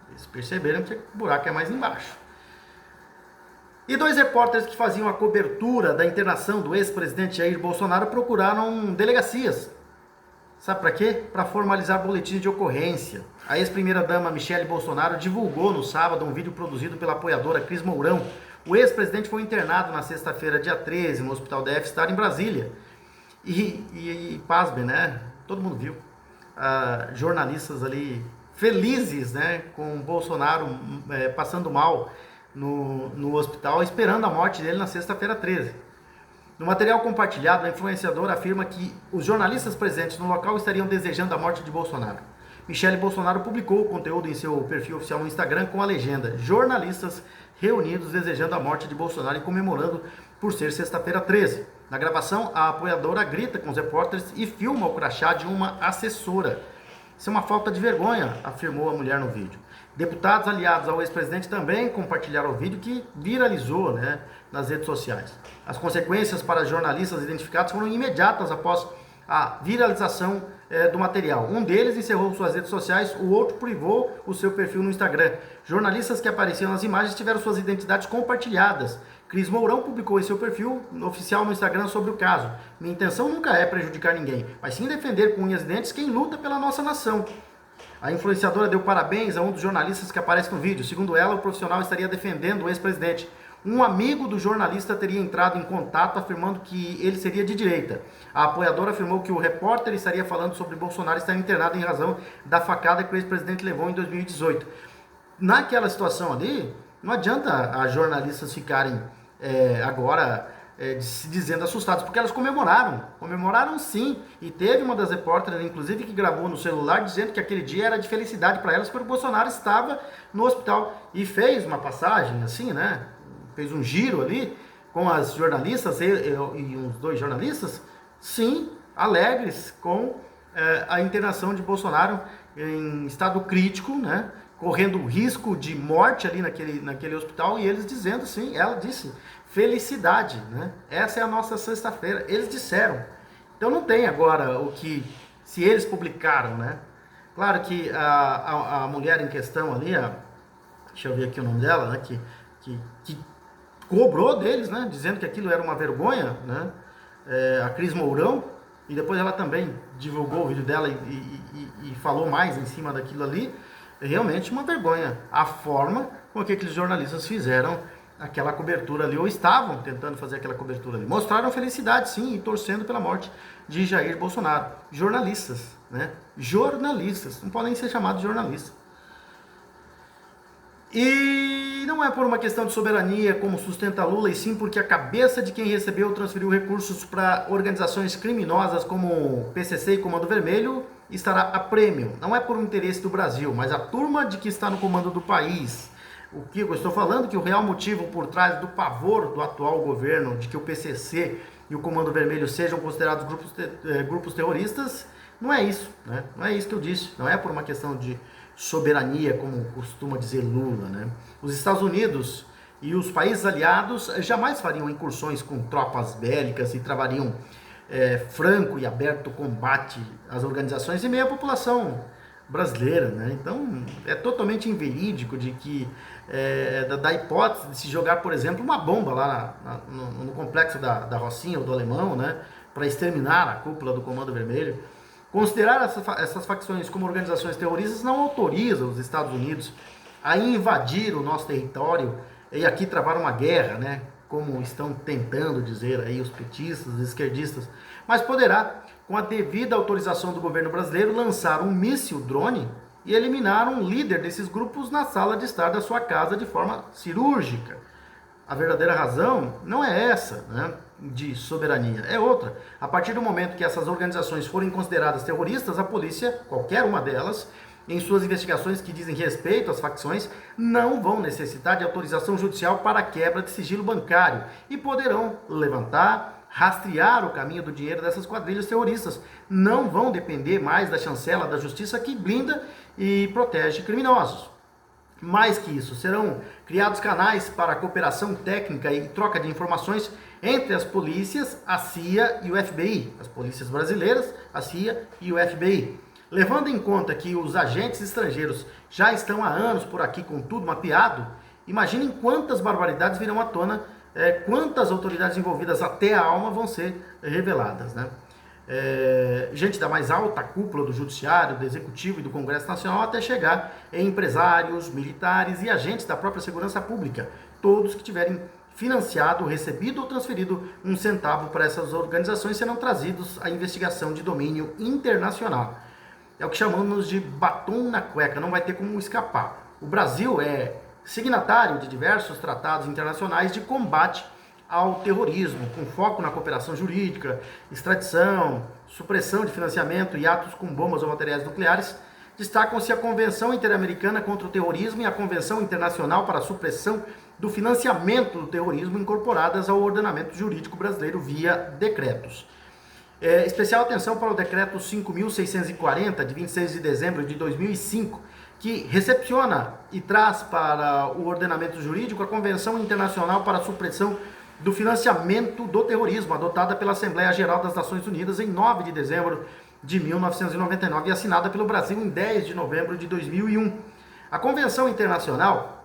Eles perceberam que o buraco é mais embaixo. E 2 repórteres que faziam a cobertura da internação do ex-presidente Jair Bolsonaro procuraram delegacias. Sabe para quê? Para formalizar boletins de ocorrência. A ex-primeira-dama Michele Bolsonaro divulgou no sábado um vídeo produzido pela apoiadora Cris Mourão. O ex-presidente foi internado na sexta-feira, dia 13, no Hospital da F-Star em Brasília. E pasmem, né? Todo mundo viu. Jornalistas ali felizes, né? Com o Bolsonaro passando mal no hospital, esperando a morte dele na sexta-feira 13. No material compartilhado, a influenciadora afirma que os jornalistas presentes no local estariam desejando a morte de Bolsonaro. Michele Bolsonaro publicou o conteúdo em seu perfil oficial no Instagram com a legenda: jornalistas reunidos desejando a morte de Bolsonaro e comemorando por ser sexta-feira 13. Na gravação, a apoiadora grita com os repórteres e filma o crachá de uma assessora. Isso é uma falta de vergonha, afirmou a mulher no vídeo. Deputados aliados ao ex-presidente também compartilharam o vídeo, que viralizou, né, nas redes sociais. As consequências para jornalistas identificados foram imediatas após a viralização do material. Um deles encerrou suas redes sociais, o outro privou o seu perfil no Instagram. Jornalistas que apareciam nas imagens tiveram suas identidades compartilhadas. Cris Mourão publicou em seu perfil oficial no Instagram sobre o caso. Minha intenção nunca é prejudicar ninguém, mas sim defender com unhas e dentes quem luta pela nossa nação. A influenciadora deu parabéns a um dos jornalistas que aparece no vídeo. Segundo ela, o profissional estaria defendendo o ex-presidente. Um amigo do jornalista teria entrado em contato afirmando que ele seria de direita. A apoiadora afirmou que o repórter estaria falando sobre Bolsonaro estar internado em razão da facada que o ex-presidente levou em 2018. Naquela situação ali, não adianta as jornalistas ficarem agora se dizendo assustados, porque elas comemoraram sim, e teve uma das repórteres, inclusive, que gravou no celular, dizendo que aquele dia era de felicidade para elas, porque o Bolsonaro estava no hospital, e fez uma passagem assim, né, fez um giro ali, com as jornalistas, e uns 2 jornalistas, sim, alegres com a internação de Bolsonaro em estado crítico, né, correndo risco de morte ali naquele hospital, e eles dizendo, sim, ela disse, felicidade, né? Essa é a nossa sexta-feira. Eles disseram. Então não tem agora o que, se eles publicaram, né? Claro que a mulher em questão ali, deixa eu ver aqui o nome dela, né? Que cobrou deles, né? Dizendo que aquilo era uma vergonha, né? A Cris Mourão, e depois ela também divulgou o vídeo dela e falou mais em cima daquilo ali. É realmente uma vergonha a forma com que aqueles jornalistas fizeram aquela cobertura ali, ou estavam tentando fazer aquela cobertura ali. Mostraram felicidade, sim, e torcendo pela morte de Jair Bolsonaro. Jornalistas, né? Jornalistas, não podem ser chamados de jornalistas. E não é por uma questão de soberania, como sustenta Lula, e sim porque a cabeça de quem recebeu transferiu recursos para organizações criminosas como PCC e Comando Vermelho estará a prêmio. Não é por um interesse do Brasil, mas a turma de que está no comando do país. O que eu estou falando, que o real motivo por trás do pavor do atual governo de que o PCC e o Comando Vermelho sejam considerados grupos terroristas, não é isso, né? Não é isso que eu disse. Não é por uma questão de soberania, como costuma dizer Lula, né? Os Estados Unidos e os países aliados jamais fariam incursões com tropas bélicas e travariam franco e aberto combate às organizações em meio à população brasileira, né? Então é totalmente inverídico de que da hipótese de se jogar, por exemplo, uma bomba lá no complexo da Rocinha ou do Alemão, né, para exterminar a cúpula do Comando Vermelho. Considerar essas facções como organizações terroristas não autoriza os Estados Unidos a invadir o nosso território e aqui travar uma guerra, né, como estão tentando dizer aí os petistas, os esquerdistas, mas poderá, com a devida autorização do governo brasileiro, lançar um míssil drone e eliminar um líder desses grupos na sala de estar da sua casa de forma cirúrgica. A verdadeira razão não é essa, né, de soberania, é outra. A partir do momento que essas organizações forem consideradas terroristas, a polícia, qualquer uma delas, em suas investigações que dizem respeito às facções, não vão necessitar de autorização judicial para a quebra de sigilo bancário e poderão levantar, rastrear o caminho do dinheiro dessas quadrilhas terroristas. Não vão depender mais da chancela da justiça que blinda e protege criminosos. Mais que isso, serão criados canais para cooperação técnica e troca de informações entre as polícias, a CIA e o FBI, as polícias brasileiras, a CIA e o FBI. Levando em conta que os agentes estrangeiros já estão há anos por aqui com tudo mapeado, imaginem quantas barbaridades virão à tona, quantas autoridades envolvidas até a alma vão ser reveladas, né? Gente da mais alta cúpula do Judiciário, do Executivo e do Congresso Nacional, até chegar em empresários, militares e agentes da própria segurança pública, todos que tiverem financiado, recebido ou transferido um centavo para essas organizações serão trazidos à investigação de domínio internacional. É o que chamamos de batom na cueca, não vai ter como escapar. O Brasil é signatário de diversos tratados internacionais de combate ao terrorismo, com foco na cooperação jurídica, extradição, supressão de financiamento e atos com bombas ou materiais nucleares. Destacam-se a Convenção Interamericana contra o Terrorismo e a Convenção Internacional para a Supressão do Financiamento do Terrorismo, incorporadas ao ordenamento jurídico brasileiro via decretos. Especial atenção para o decreto 5.640, de 26 de dezembro de 2005, que recepciona e traz para o ordenamento jurídico a Convenção Internacional para a Supressão do Financiamento do Terrorismo, adotada pela Assembleia Geral das Nações Unidas em 9 de dezembro de 1999 e assinada pelo Brasil em 10 de novembro de 2001. A Convenção Internacional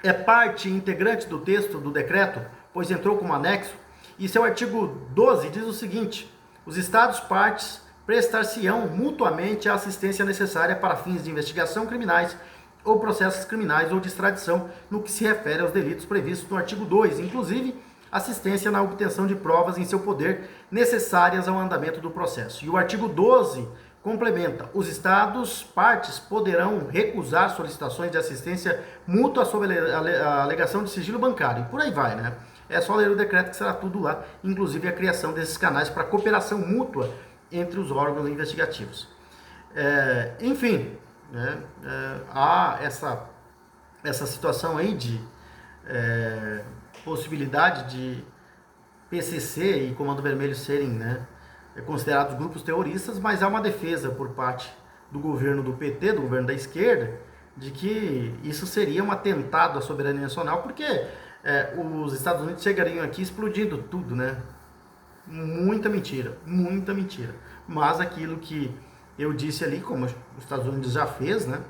é parte integrante do texto do decreto, pois entrou como anexo, e seu artigo 12 diz o seguinte: os Estados partes prestar-se-ão mutuamente a assistência necessária para fins de investigação criminais ou processos criminais ou de extradição no que se refere aos delitos previstos no artigo 2, inclusive assistência na obtenção de provas em seu poder necessárias ao andamento do processo. E o artigo 12 complementa: os Estados partes poderão recusar solicitações de assistência mútua sob a alegação de sigilo bancário. E por aí vai, né? É só ler o decreto que será tudo lá, inclusive a criação desses canais para cooperação mútua entre os órgãos investigativos. Enfim, né, há essa situação aí de possibilidade de PCC e Comando Vermelho serem, né, considerados grupos terroristas, mas há uma defesa por parte do governo do PT, do governo da esquerda, de que isso seria um atentado à soberania nacional, porque os Estados Unidos chegariam aqui explodindo tudo, né? Muita mentira, muita mentira. Mas aquilo que eu disse ali, como os Estados Unidos já fez, né,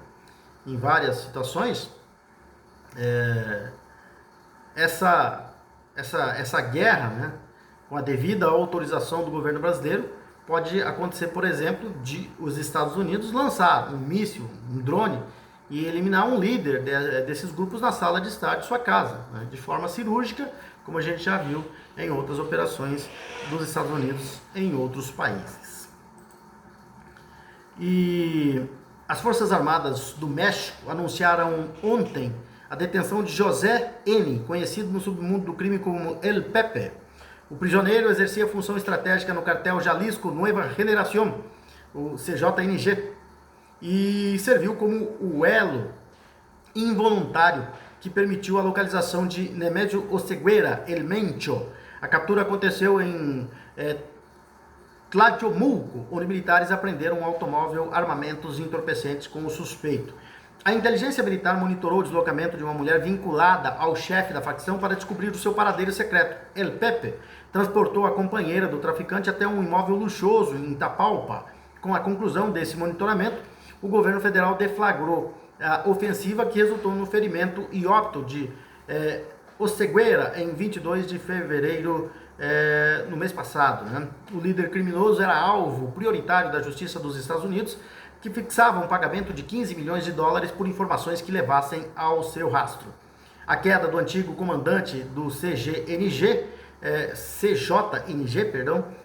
em várias situações, essa guerra, né, com a devida autorização do governo brasileiro, pode acontecer, por exemplo, de os Estados Unidos lançar um míssil, um drone, e eliminar um líder desses grupos na sala de estar de sua casa, né, de forma cirúrgica, como a gente já viu em outras operações dos Estados Unidos em outros países. E as Forças Armadas do México anunciaram ontem a detenção de José N., conhecido no submundo do crime como El Pepe. O prisioneiro exercia função estratégica no cartel Jalisco Nueva Generación, o CJNG, e serviu como o elo involuntário que permitiu a localização de Nemesio Oseguera, El Mencho. A captura aconteceu em Tlajomulco, onde militares apreenderam um automóvel, armamentos e entorpecentes com o suspeito. A inteligência militar monitorou o deslocamento de uma mulher vinculada ao chefe da facção para descobrir o seu paradeiro secreto. El Pepe transportou a companheira do traficante até um imóvel luxuoso em Tapalpa. Com a conclusão desse monitoramento, o governo federal deflagrou a ofensiva que resultou no ferimento e óbito de Oseguera em 22 de fevereiro no mês passado, né? O líder criminoso era alvo prioritário da Justiça dos Estados Unidos, que fixava um pagamento de 15 milhões de dólares por informações que levassem ao seu rastro. A queda do antigo comandante do CJNG,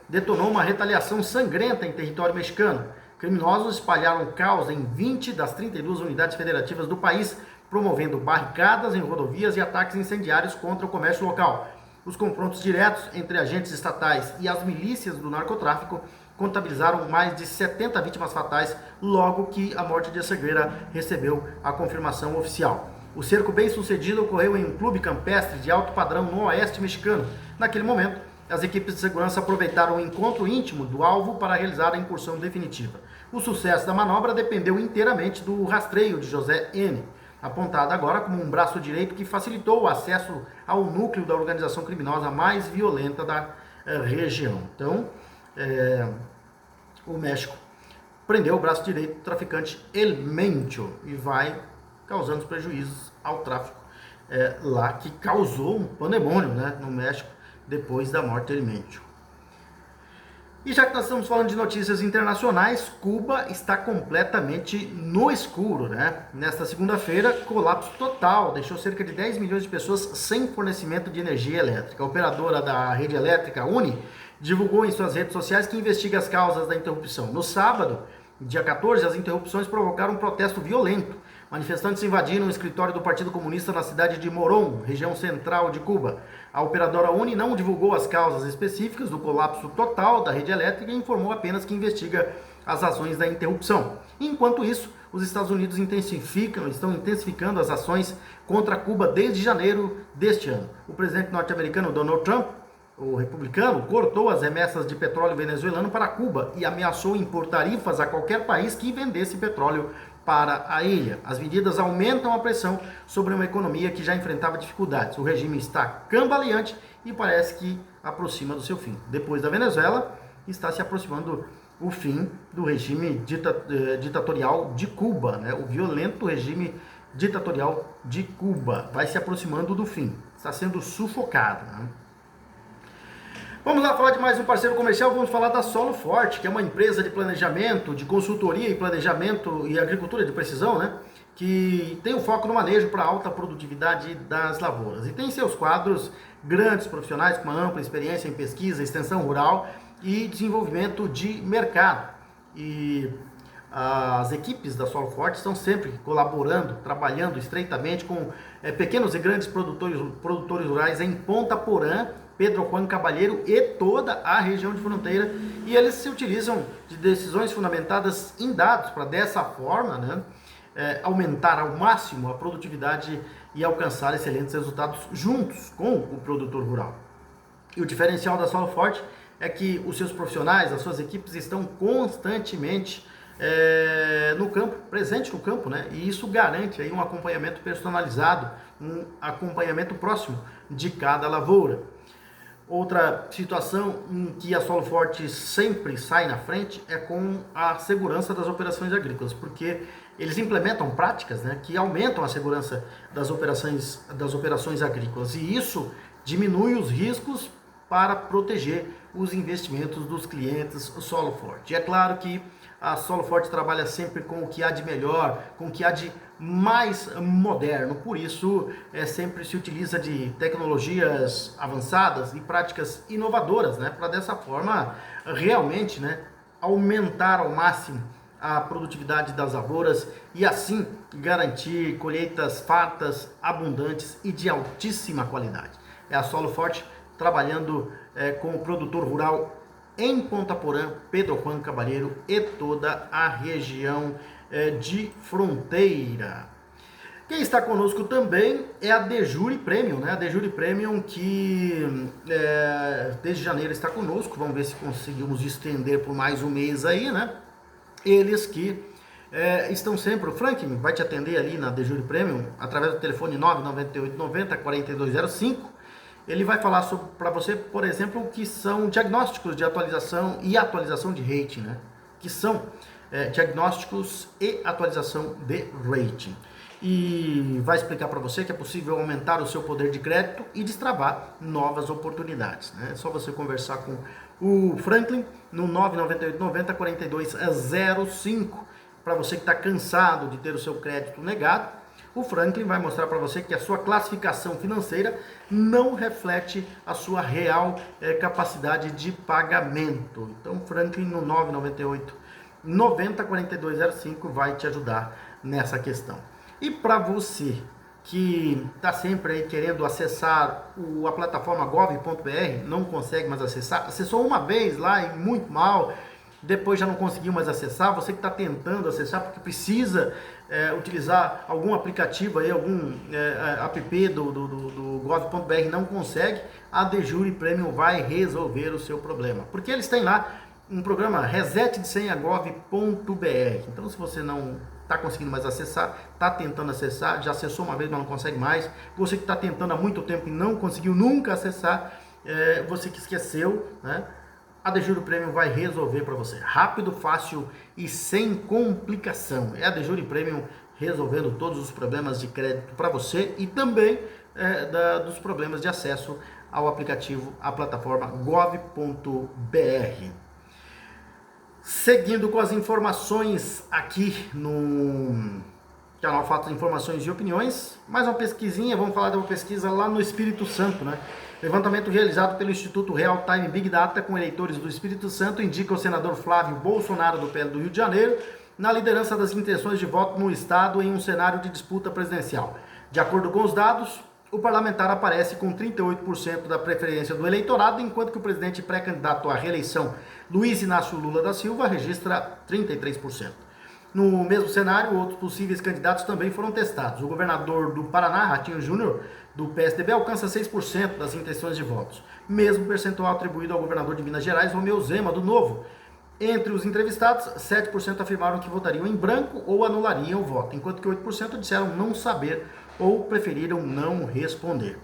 detonou uma retaliação sangrenta em território mexicano. Criminosos espalharam caos em 20 das 32 unidades federativas do país, promovendo barricadas em rodovias e ataques incendiários contra o comércio local. Os confrontos diretos entre agentes estatais e as milícias do narcotráfico contabilizaram mais de 70 vítimas fatais logo que a morte de Oseguera recebeu a confirmação oficial. O cerco bem sucedido ocorreu em um clube campestre de alto padrão no oeste mexicano. Naquele momento, as equipes de segurança aproveitaram o encontro íntimo do alvo para realizar a incursão definitiva. O sucesso da manobra dependeu inteiramente do rastreio de José N., apontado agora como um braço direito que facilitou o acesso ao núcleo da organização criminosa mais violenta da região. Então, o México prendeu o braço direito do traficante El Mencho e vai causando prejuízos ao tráfico lá, que causou um pandemônio, né, no México depois da morte de El Mencho. E já que nós estamos falando de notícias internacionais, Cuba está completamente no escuro, né? Nesta segunda-feira, colapso total, deixou cerca de 10 milhões de pessoas sem fornecimento de energia elétrica. A operadora da rede elétrica, UNI, divulgou em suas redes sociais que investiga as causas da interrupção. No sábado, dia 14, as interrupções provocaram um protesto violento. Manifestantes invadiram o escritório do Partido Comunista na cidade de Morón, região central de Cuba. A operadora UNI não divulgou as causas específicas do colapso total da rede elétrica e informou apenas que investiga as razões da interrupção. Enquanto isso, os Estados Unidos estão intensificando as ações contra Cuba desde janeiro deste ano. O presidente norte-americano Donald Trump, o republicano, cortou as remessas de petróleo venezuelano para Cuba e ameaçou impor tarifas a qualquer país que vendesse petróleo para a ilha. As medidas aumentam a pressão sobre uma economia que já enfrentava dificuldades. O regime está cambaleante e parece que aproxima do seu fim. Depois da Venezuela, está se aproximando o fim do regime ditatorial de Cuba, né? O violento regime ditatorial de Cuba vai se aproximando do fim. Está sendo sufocado, né? Vamos lá falar de mais um parceiro comercial, vamos falar da Solo Forte, que é uma empresa de planejamento, de consultoria e planejamento e agricultura de precisão, né? Que tem um foco no manejo para alta produtividade das lavouras. E tem em seus quadros grandes profissionais com uma ampla experiência em pesquisa, extensão rural e desenvolvimento de mercado. E as equipes da Solo Forte estão sempre colaborando, trabalhando estreitamente com pequenos e grandes produtores rurais em Ponta Porã, Pedro Juan Caballero e toda a região de fronteira, e eles se utilizam de decisões fundamentadas em dados para dessa forma, né, aumentar ao máximo a produtividade e alcançar excelentes resultados juntos com o produtor rural. E o diferencial da Solo Forte é que os seus profissionais, as suas equipes estão constantemente no campo, presente no campo, né? E isso garante aí um acompanhamento personalizado, um acompanhamento próximo de cada lavoura. Outra situação em que a Solo Forte sempre sai na frente é com a segurança das operações agrícolas, porque eles implementam práticas, né, que aumentam a segurança das operações agrícolas, e isso diminui os riscos para proteger os investimentos dos clientes Solo Forte. E é claro que a Solo Forte trabalha sempre com o que há de melhor, com o que há de mais moderno, por isso sempre se utiliza de tecnologias avançadas e práticas inovadoras, né, para dessa forma realmente, né, aumentar ao máximo a produtividade das lavouras e assim garantir colheitas fartas, abundantes e de altíssima qualidade. É a Solo Forte trabalhando com o produtor rural em Ponta Porã, Pedro Juan Caballero e toda a região de fronteira. Quem está conosco também é a DeJure Premium, né? A DeJure Premium que desde janeiro está conosco, vamos ver se conseguimos estender por mais um mês aí, né? Eles que estão sempre, o Frank vai te atender ali na DeJure Premium, através do telefone 99890-4205, ele vai falar para você, por exemplo, o que são diagnósticos de atualização e atualização de rating, né? Que são diagnósticos e atualização de rating. E vai explicar para você que é possível aumentar o seu poder de crédito e destravar novas oportunidades, né? É só você conversar com o Franklin no 998 90 4205. Para você que está cansado de ter o seu crédito negado, o Franklin vai mostrar para você que a sua classificação financeira não reflete a sua real capacidade de pagamento. Então, Franklin no 998 90 4205 vai te ajudar nessa questão. E para você que está sempre aí querendo acessar a plataforma gov.br, não consegue mais acessar, acessou uma vez lá e muito mal, depois já não conseguiu mais acessar, você que está tentando acessar porque precisa utilizar algum aplicativo aí, algum app do gov.br, não consegue, a Dejure Premium vai resolver o seu problema, porque eles têm lá um programa Reset de Senha gov.br. Então, se você não está conseguindo mais acessar, está tentando acessar, já acessou uma vez, mas não consegue mais, você que está tentando há muito tempo e não conseguiu nunca acessar, você que esqueceu, né? A Dejure Premium vai resolver para você. Rápido, fácil e sem complicação. É a Dejure Premium resolvendo todos os problemas de crédito para você e também dos problemas de acesso ao aplicativo, à plataforma gov.br. Seguindo com as informações aqui no canal Fatos, Informações e Opiniões, mais uma pesquisinha, vamos falar de uma pesquisa lá no Espírito Santo, né? Levantamento realizado pelo Instituto Real Time Big Data com eleitores do Espírito Santo indica o senador Flávio Bolsonaro do PL do Rio de Janeiro na liderança das intenções de voto no estado em um cenário de disputa presidencial. De acordo com os dados, o parlamentar aparece com 38% da preferência do eleitorado, enquanto que o presidente pré-candidato à reeleição, Luiz Inácio Lula da Silva, registra 33%. No mesmo cenário, outros possíveis candidatos também foram testados. O governador do Paraná, Ratinho Júnior, do PSDB, alcança 6% das intenções de votos, mesmo percentual atribuído ao governador de Minas Gerais, Romeu Zema, do Novo. Entre os entrevistados, 7% afirmaram que votariam em branco ou anulariam o voto, enquanto que 8% disseram não saber ou preferiram não responder.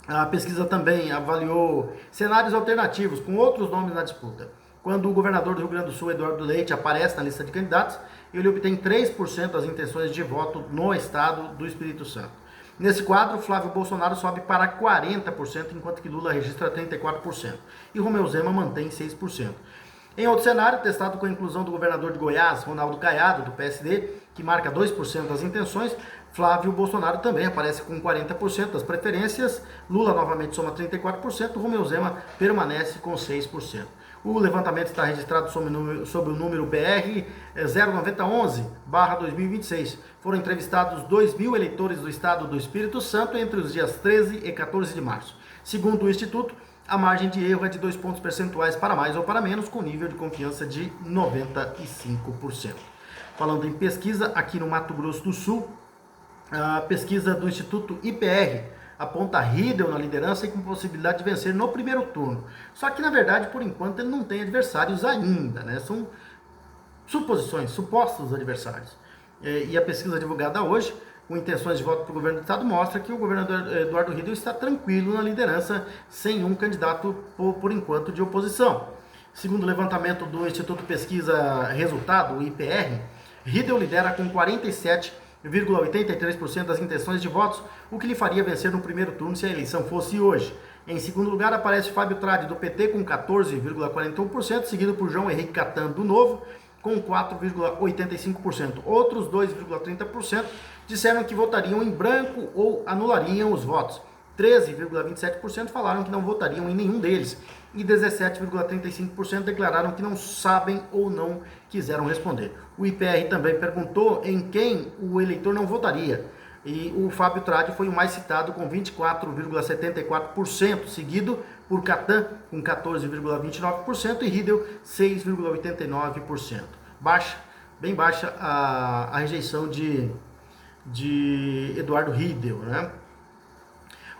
A pesquisa também avaliou cenários alternativos com outros nomes na disputa. Quando o governador do Rio Grande do Sul, Eduardo Leite, aparece na lista de candidatos, ele obtém 3% das intenções de voto no estado do Espírito Santo. Nesse quadro, Flávio Bolsonaro sobe para 40%, enquanto que Lula registra 34%. E Romeu Zema mantém 6%. Em outro cenário, testado com a inclusão do governador de Goiás, Ronaldo Caiado, do PSD, que marca 2% das intenções, Flávio Bolsonaro também aparece com 40% das preferências, Lula novamente soma 34%, Romeu Zema permanece com 6%. O levantamento está registrado sob o número BR 0911/2026. Foram entrevistados 2.000 eleitores do estado do Espírito Santo entre os dias 13 e 14 de março. Segundo o Instituto, a margem de erro é de 2 pontos percentuais para mais ou para menos, com nível de confiança de 95%. Falando em pesquisa, aqui no Mato Grosso do Sul, a pesquisa do Instituto IPR aponta Riedel na liderança e com possibilidade de vencer no primeiro turno. Só que, na verdade, por enquanto, ele não tem adversários ainda, né? São suposições, supostos adversários. E a pesquisa divulgada hoje, com intenções de voto para o governo do estado, mostra que o governador Eduardo Riedel está tranquilo na liderança, sem um candidato, por enquanto, de oposição. Segundo o levantamento do Instituto Pesquisa Resultado, o IPR, Riedel lidera com 47,83% das intenções de votos, o que lhe faria vencer no primeiro turno se a eleição fosse hoje. Em segundo lugar, aparece Fábio Tradi, do PT, com 14,41%, seguido por João Henrique Catan, do Novo, com 4,85%. Outros 2,30% disseram que votariam em branco ou anulariam os votos. 13,27% falaram que não votariam em nenhum deles. E 17,35% declararam que não sabem ou não quiseram responder. O IPR também perguntou em quem o eleitor não votaria. E o Fábio Tradi foi o mais citado com 24,74%, seguido por Catan com 14,29% e Riedel 6,89%. Baixa, bem baixa a rejeição de Eduardo Riedel, né?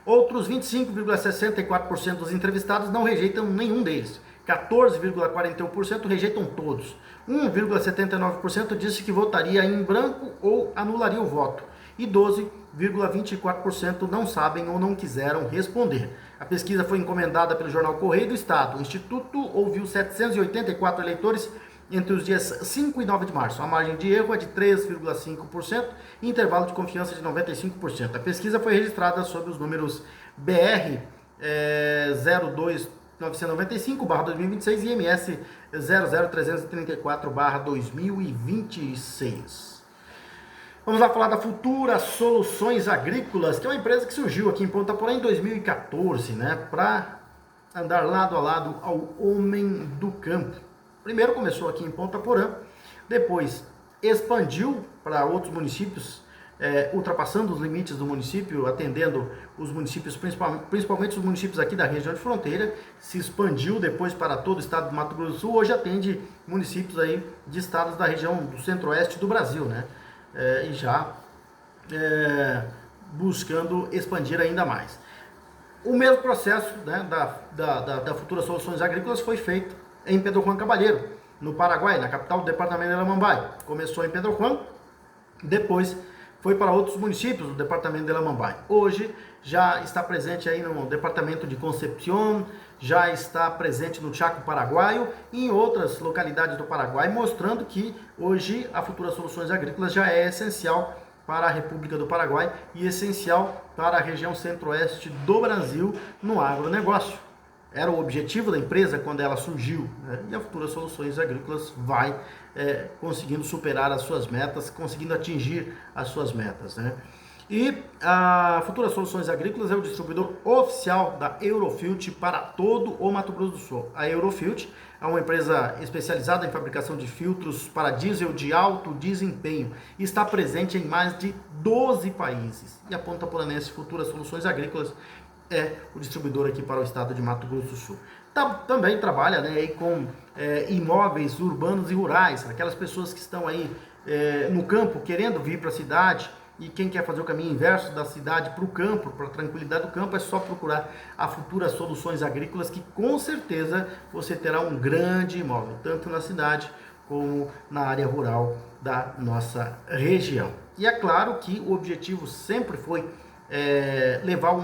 Outros 25,64% dos entrevistados não rejeitam nenhum deles. 14,41% rejeitam todos. 1,79% disse que votaria em branco ou anularia o voto. E 12,24% não sabem ou não quiseram responder. A pesquisa foi encomendada pelo jornal Correio do Estado. O Instituto ouviu 784 eleitores entre os dias 5 e 9 de março. A margem de erro é de 3,5% e intervalo de confiança de 95%. A pesquisa foi registrada sob os números BR 02995/2026 e MS 00334/2026. Vamos lá falar da Futura Soluções Agrícolas, que é uma empresa que surgiu aqui em Ponta Porã em 2014, né, para andar lado a lado ao homem do campo. Primeiro começou aqui em Ponta Porã, depois expandiu para outros municípios, ultrapassando os limites do município, atendendo os municípios, principalmente os municípios aqui da região de fronteira, se expandiu depois para todo o estado do Mato Grosso do Sul, hoje atende municípios aí de estados da região do centro-oeste do Brasil, né? E já buscando expandir ainda mais. O mesmo processo, né, da Futura Soluções Agrícolas foi feito em Pedro Juan Caballero, no Paraguai, na capital do departamento de Elamambai. Começou em Pedro Juan, depois foi para outros municípios do departamento de Elamambai. Hoje já está presente aí no departamento de Concepción, já está presente no Chaco Paraguaio e em outras localidades do Paraguai, mostrando que hoje a Futura Soluções Agrícolas já é essencial para a República do Paraguai e essencial para a região centro-oeste do Brasil no agronegócio. Era o objetivo da empresa quando ela surgiu, né? E a Futura Soluções Agrícolas vai conseguindo superar as suas metas, conseguindo atingir as suas metas, né? E a Futura Soluções Agrícolas é o distribuidor oficial da Eurofilt para todo o Mato Grosso do Sul. A Eurofilt é uma empresa especializada em fabricação de filtros para diesel de alto desempenho e está presente em mais de 12 países. E a Ponta Poranense Futura Soluções Agrícolas é o distribuidor aqui para o estado de Mato Grosso do Sul. Também trabalha, né, aí com imóveis urbanos e rurais, aquelas pessoas que estão aí no campo querendo vir para a cidade. E quem quer fazer o caminho inverso da cidade para o campo, para a tranquilidade do campo, é só procurar a Futura Soluções Agrícolas, que com certeza você terá um grande imóvel, tanto na cidade como na área rural da nossa região. E é claro que o objetivo sempre foi levar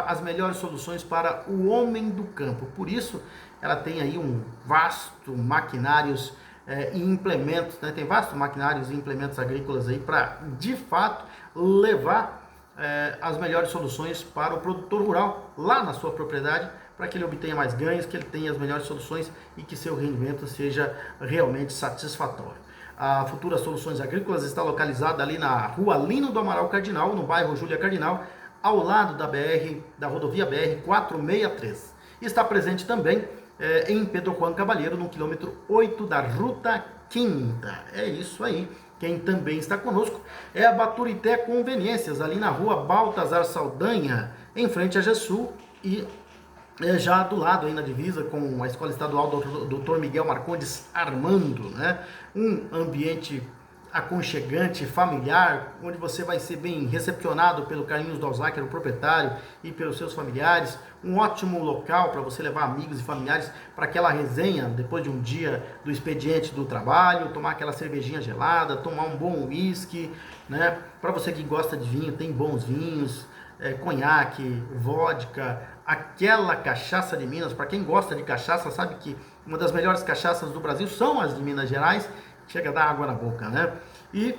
as melhores soluções para o homem do campo. Por isso, ela tem aí um vasto maquinários e implementos, né? Tem vastos maquinários e implementos agrícolas aí para, de fato, levar as melhores soluções para o produtor rural lá na sua propriedade, para que ele obtenha mais ganhos, que ele tenha as melhores soluções e que seu rendimento seja realmente satisfatório. A Futura Soluções Agrícolas está localizada ali na rua Lino do Amaral Cardinal, no bairro Júlia Cardinal, ao lado da rodovia BR-463. Está presente também em Pedro Juan Caballero, no quilômetro 8 da Ruta Quinta. É isso aí. Quem também está conosco é a Baturité Conveniências, ali na rua Baltazar Saldanha, em frente a Gessul, e já do lado aí na divisa com a Escola Estadual Dr. Miguel Marcondes Armando, né? Um ambiente aconchegante, familiar, onde você vai ser bem recepcionado pelo Carlinhos Dalzacker, o proprietário, e pelos seus familiares. Um ótimo local para você levar amigos e familiares para aquela resenha depois de um dia do expediente do trabalho, tomar aquela cervejinha gelada, tomar um bom uísque, né? Para você que gosta de vinho, tem bons vinhos, conhaque, vodka, aquela cachaça de Minas. Para quem gosta de cachaça, sabe que uma das melhores cachaças do Brasil são as de Minas Gerais. Chega a dar água na boca, né? E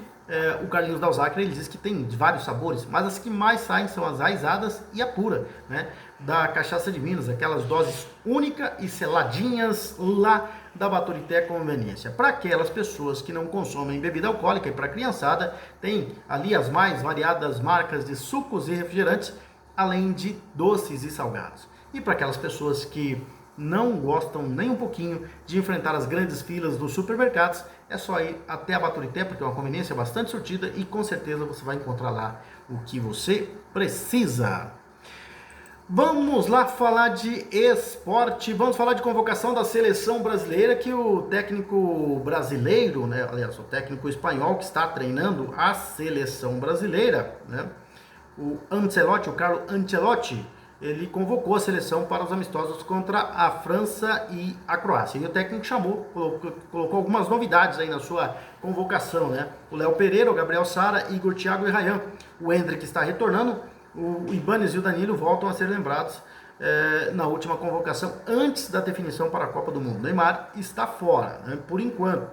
o Carlinhos Dalzacker, ele diz que tem vários sabores, mas as que mais saem são as raizadas e a pura, né? Da cachaça de Minas, aquelas doses únicas e seladinhas lá da Baturité Conveniência. Para aquelas pessoas que não consomem bebida alcoólica e para a criançada, tem ali as mais variadas marcas de sucos e refrigerantes, além de doces e salgados. E para aquelas pessoas que não gostam nem um pouquinho de enfrentar as grandes filas dos supermercados, é só ir até a Baturité, porque é uma conveniência bastante surtida e com certeza você vai encontrar lá o que você precisa. Vamos lá falar de esporte, vamos falar de convocação da seleção brasileira, que o técnico brasileiro, né, aliás, o técnico espanhol que está treinando a seleção brasileira, né, o Carlo Ancelotti, ele convocou a seleção para os amistosos contra a França e a Croácia. E o técnico colocou algumas novidades aí na sua convocação, né? O Léo Pereira, o Gabriel Sara, Igor, Thiago e Ryan. O Endrick está retornando, o Ibanez e o Danilo voltam a ser lembrados na última convocação, antes da definição para a Copa do Mundo. Neymar está fora, né, por enquanto.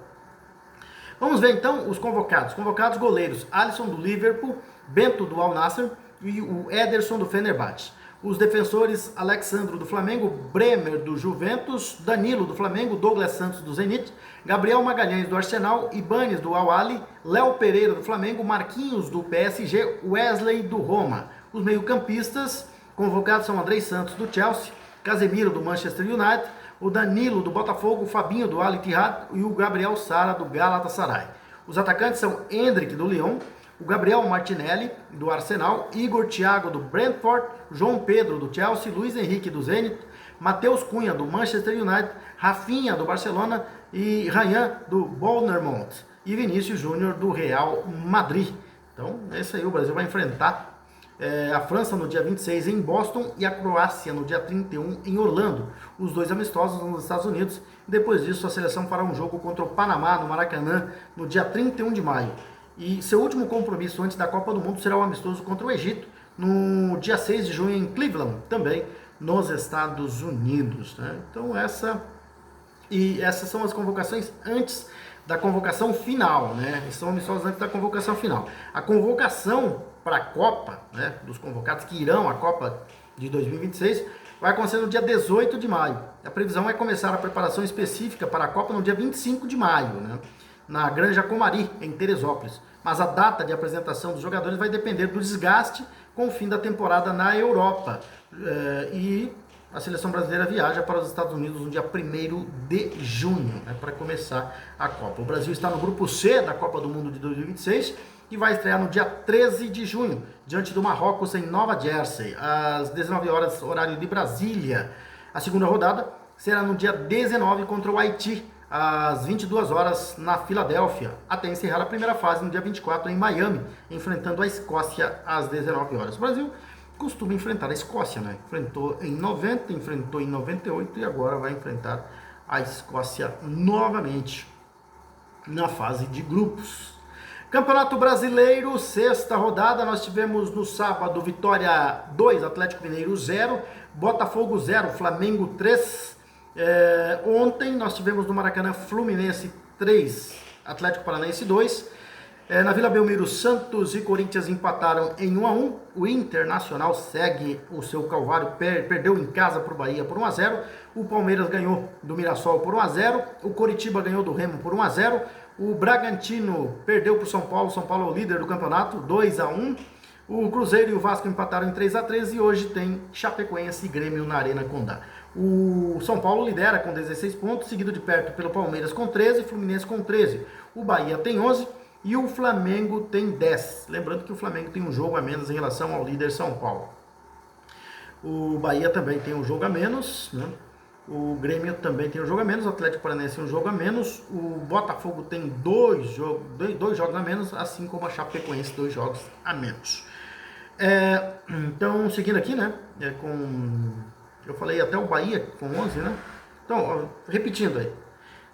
Vamos ver então os convocados. Convocados: goleiros: Alisson do Liverpool, Bento do Al Nassr e o Ederson do Fenerbahçe. Os defensores: Alexandro do Flamengo, Bremer do Juventus, Danilo do Flamengo, Douglas Santos do Zenit, Gabriel Magalhães do Arsenal, Ibanes do Al Ahly, Léo Pereira do Flamengo, Marquinhos do PSG, Wesley do Roma. Os meio-campistas convocados são Andrei Santos do Chelsea, Casemiro do Manchester United, o Danilo do Botafogo, o Fabinho do Al Ittihad e o Gabriel Sara do Galatasaray. Os atacantes são Endrick do Lyon, o Gabriel Martinelli do Arsenal, Igor Thiago do Brentford, João Pedro do Chelsea, Luiz Henrique do Zenit, Matheus Cunha do Manchester United, Rafinha do Barcelona e Ryan do Bournemouth e Vinícius Júnior do Real Madrid. Então, esse aí o Brasil vai enfrentar a França no dia 26 em Boston e a Croácia no dia 31 em Orlando. Os dois amistosos nos Estados Unidos. Depois disso, a seleção fará um jogo contra o Panamá no Maracanã no dia 31 de maio. E seu último compromisso antes da Copa do Mundo será o amistoso contra o Egito no dia 6 de junho em Cleveland, também nos Estados Unidos, né? Então essas são as convocações antes da convocação final, né? São amistosos antes da convocação final. A convocação para a Copa, né, dos convocados que irão à Copa de 2026, vai acontecer no dia 18 de maio. A previsão é começar a preparação específica para a Copa no dia 25 de maio, né, na Granja Comari, em Teresópolis. Mas a data de apresentação dos jogadores vai depender do desgaste com o fim da temporada na Europa. E a seleção brasileira viaja para os Estados Unidos no dia 1º de junho, né, para começar a Copa. O Brasil está no grupo C da Copa do Mundo de 2026 e vai estrear no dia 13 de junho, diante do Marrocos em Nova Jersey, às 19 horas, horário de Brasília. A segunda rodada será no dia 19 contra o Haiti, às 22 horas na Filadélfia, até encerrar a primeira fase no dia 24 em Miami, enfrentando a Escócia às 19 horas. O Brasil costuma enfrentar a Escócia, né? Enfrentou em 90, enfrentou em 98 e agora vai enfrentar a Escócia novamente na fase de grupos. Campeonato Brasileiro, sexta rodada, nós tivemos no sábado Vitória 2, Atlético Mineiro 0, Botafogo 0, Flamengo 3. Ontem nós tivemos no Maracanã Fluminense 3, Atlético Paranaense 2. Na Vila Belmiro, Santos e Corinthians empataram em 1-1. O Internacional segue o seu calvário, perdeu em casa para o Bahia por 1-0. O Palmeiras ganhou do Mirassol por 1-0. O Coritiba ganhou do Remo por 1-0. O Bragantino perdeu para o São Paulo. São Paulo é o líder do campeonato, 2-1. O Cruzeiro e o Vasco empataram em 3-3 e hoje tem Chapecoense e Grêmio na Arena Condá. O São Paulo lidera com 16 pontos, seguido de perto pelo Palmeiras com 13, Fluminense com 13. O Bahia tem 11 e o Flamengo tem 10. Lembrando que o Flamengo tem um jogo a menos em relação ao líder São Paulo. O Bahia também tem um jogo a menos, né? O Grêmio também tem um jogo a menos, o Atlético Paranaense tem um jogo a menos, o Botafogo tem dois jogos a menos, assim como a Chapecoense, 2 jogos a menos. Então, seguindo aqui, né, eu falei até o Bahia com 11, né? Então, repetindo aí.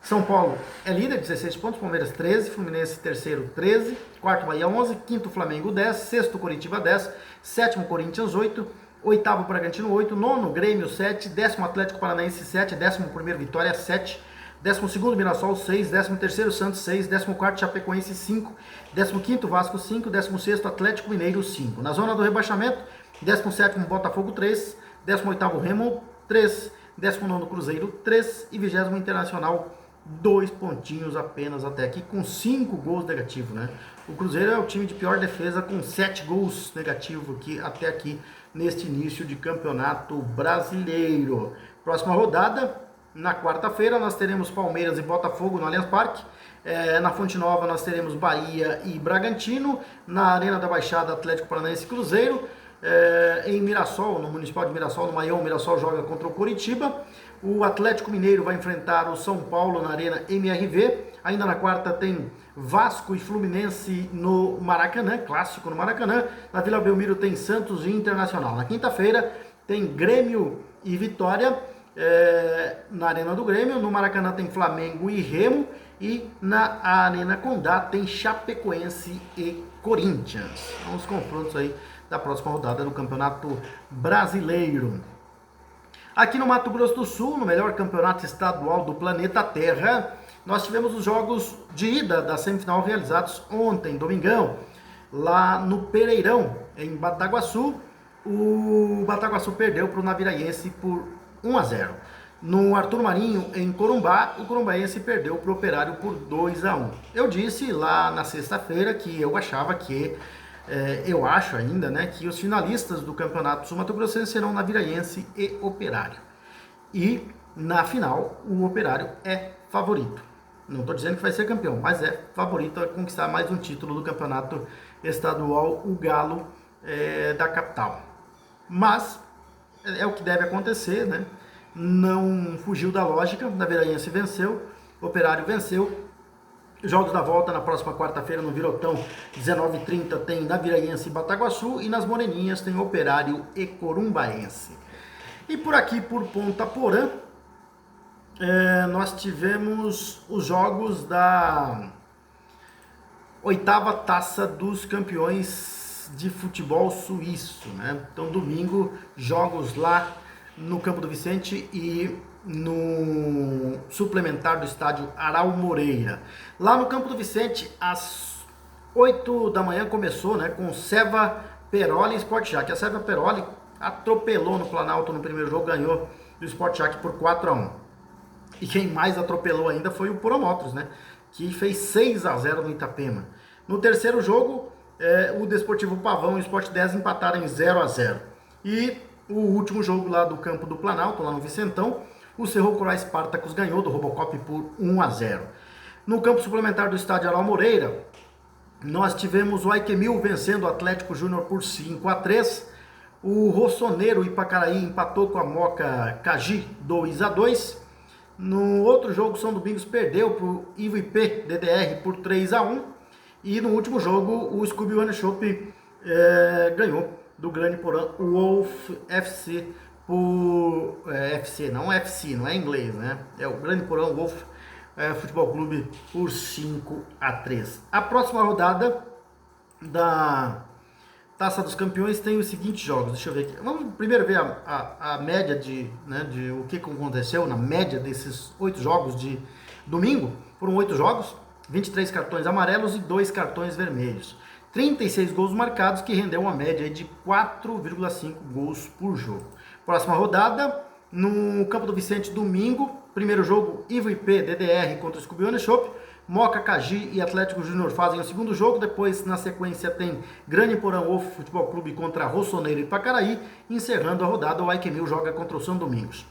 São Paulo é líder, 16 pontos, Palmeiras 13, Fluminense terceiro 13, quarto Bahia 11, quinto Flamengo 10, sexto Coritiba 10, sétimo Corinthians 8, oitavo Bragantino 8, nono Grêmio 7, décimo Atlético Paranaense 7, décimo primeiro Vitória 7, décimo segundo Mirassol 6, décimo terceiro Santos 6, décimo quarto Chapecoense 5, décimo quinto Vasco 5, décimo sexto Atlético Mineiro 5. Na zona do rebaixamento, décimo sétimo Botafogo 3, décimo oitavo Remo 3, décimo nono Cruzeiro 3 e vigésimo Internacional 2 pontinhos apenas até aqui, com 5 gols negativos, né? O Cruzeiro é o time de pior defesa, com 7 gols negativos aqui, até aqui, neste início de campeonato brasileiro. Próxima rodada, na quarta-feira, nós teremos Palmeiras e Botafogo no Allianz Parque. Na Fonte Nova, nós teremos Bahia e Bragantino. Na Arena da Baixada, Atlético Paranaense e Cruzeiro. Em Mirassol, no Municipal de Mirassol, no Maião, o Mirassol joga contra o Coritiba. O Atlético Mineiro vai enfrentar o São Paulo na Arena MRV. Ainda na quarta tem Vasco e Fluminense no Maracanã, clássico no Maracanã. Na Vila Belmiro tem Santos e Internacional. Na quinta-feira tem Grêmio e Vitória na Arena do Grêmio. No Maracanã tem Flamengo e Remo. E na Arena Condá tem Chapecoense e Corinthians. São os confrontos aí da próxima rodada do Campeonato Brasileiro. Aqui no Mato Grosso do Sul, no melhor campeonato estadual do planeta Terra, nós tivemos os jogos de ida da semifinal realizados ontem, domingão, lá no Pereirão, em Bataguaçu. O Bataguaçu perdeu para o Naviraense por 1-0. No Arthur Marinho, em Corumbá, o corumbaense perdeu para o Operário por 2-1. Eu disse lá na sexta-feira que eu achava que, eu acho ainda, né, que os finalistas do Campeonato Sul-Mato-Grossense serão Naviraense e Operário. E na final, o Operário é favorito. Não estou dizendo que vai ser campeão, mas é favorito a conquistar mais um título do Campeonato Estadual, o Galo da capital. Mas é o que deve acontecer, né? Não fugiu da lógica, Naviraense venceu, Operário venceu. Jogos da volta na próxima quarta-feira no Virotão, 19h30, tem Naviraense e Bataguaçu, e nas Moreninhas tem Operário e Corumbaense. E por aqui, por Ponta Porã, nós tivemos os jogos da 8ª Taça dos Campeões de Futebol Suíço, né? Então, domingo, jogos lá no Campo do Vicente e no suplementar do estádio Aral Moreira. Lá no Campo do Vicente, às 8 da manhã começou, né, com Seva Peroli e Sport Jack. A Seva Peroli atropelou no Planalto no primeiro jogo, ganhou do Sport Jack por 4-1. E quem mais atropelou ainda foi o Promotros, né, que fez 6-0 no Itapema. No terceiro jogo, o Desportivo Pavão e o Sport 10 empataram em 0-0. E o último jogo lá do campo do Planalto, lá no Vicentão, o Cerro Corais Spartacus ganhou do Robocop por 1-0. No campo suplementar do estádio Aral Moreira, nós tivemos o Aikemil vencendo o Atlético Júnior por 5-3. O Rossoneiro Ipacaraí empatou com a Moca Caji 2-2. No outro jogo, São Domingos perdeu para o Ivo IP DDR por 3-1. E no último jogo, o Scooby One Shop ganhou do Grande Porã Wolf FC por FC, não é inglês, né? É o Grande Porã Wolf Futebol Clube por 5-3. A próxima rodada da Taça dos Campeões tem os seguintes jogos. Deixa eu ver aqui. Vamos primeiro ver a média de o que aconteceu na média desses 8 jogos de domingo. Foram 8 jogos, 23 cartões amarelos e 2 cartões vermelhos. 36 gols marcados, que rendeu uma média de 4,5 gols por jogo. Próxima rodada, no Campo do Vicente, domingo. Primeiro jogo, Ivo IP DDR contra o Scooby One Shop. Moca Caji e Atlético Júnior fazem o segundo jogo. Depois, na sequência, tem Grande Porã Wolf Futebol Clube contra Rossoneiro e Ipacaraí. Encerrando a rodada, o Aikemil joga contra o São Domingos.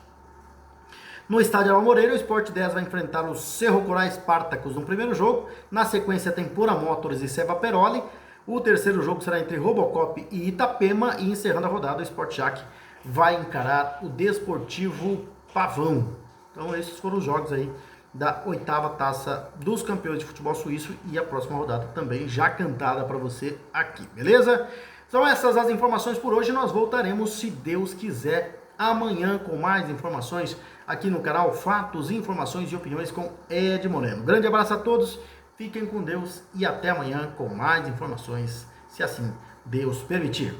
No estádio Aral Moreira, o Sport 10 vai enfrentar o Cerro Corais Spartacus no primeiro jogo. Na sequência, tem Pura Motors e Seva Peroli. O terceiro jogo será entre Robocop e Itapema. E encerrando a rodada, o Sport Jack vai encarar o Desportivo Pavão. Então esses foram os jogos aí da 8ª Taça dos Campeões de Futebol Suíço. E a próxima rodada também já cantada para você aqui, beleza? São essas as informações por hoje. Nós voltaremos, se Deus quiser, amanhã com mais informações aqui no canal Fatos, Informações e Opiniões com Ed Moreno. Grande abraço a todos. Fiquem com Deus e até amanhã com mais informações, se assim Deus permitir.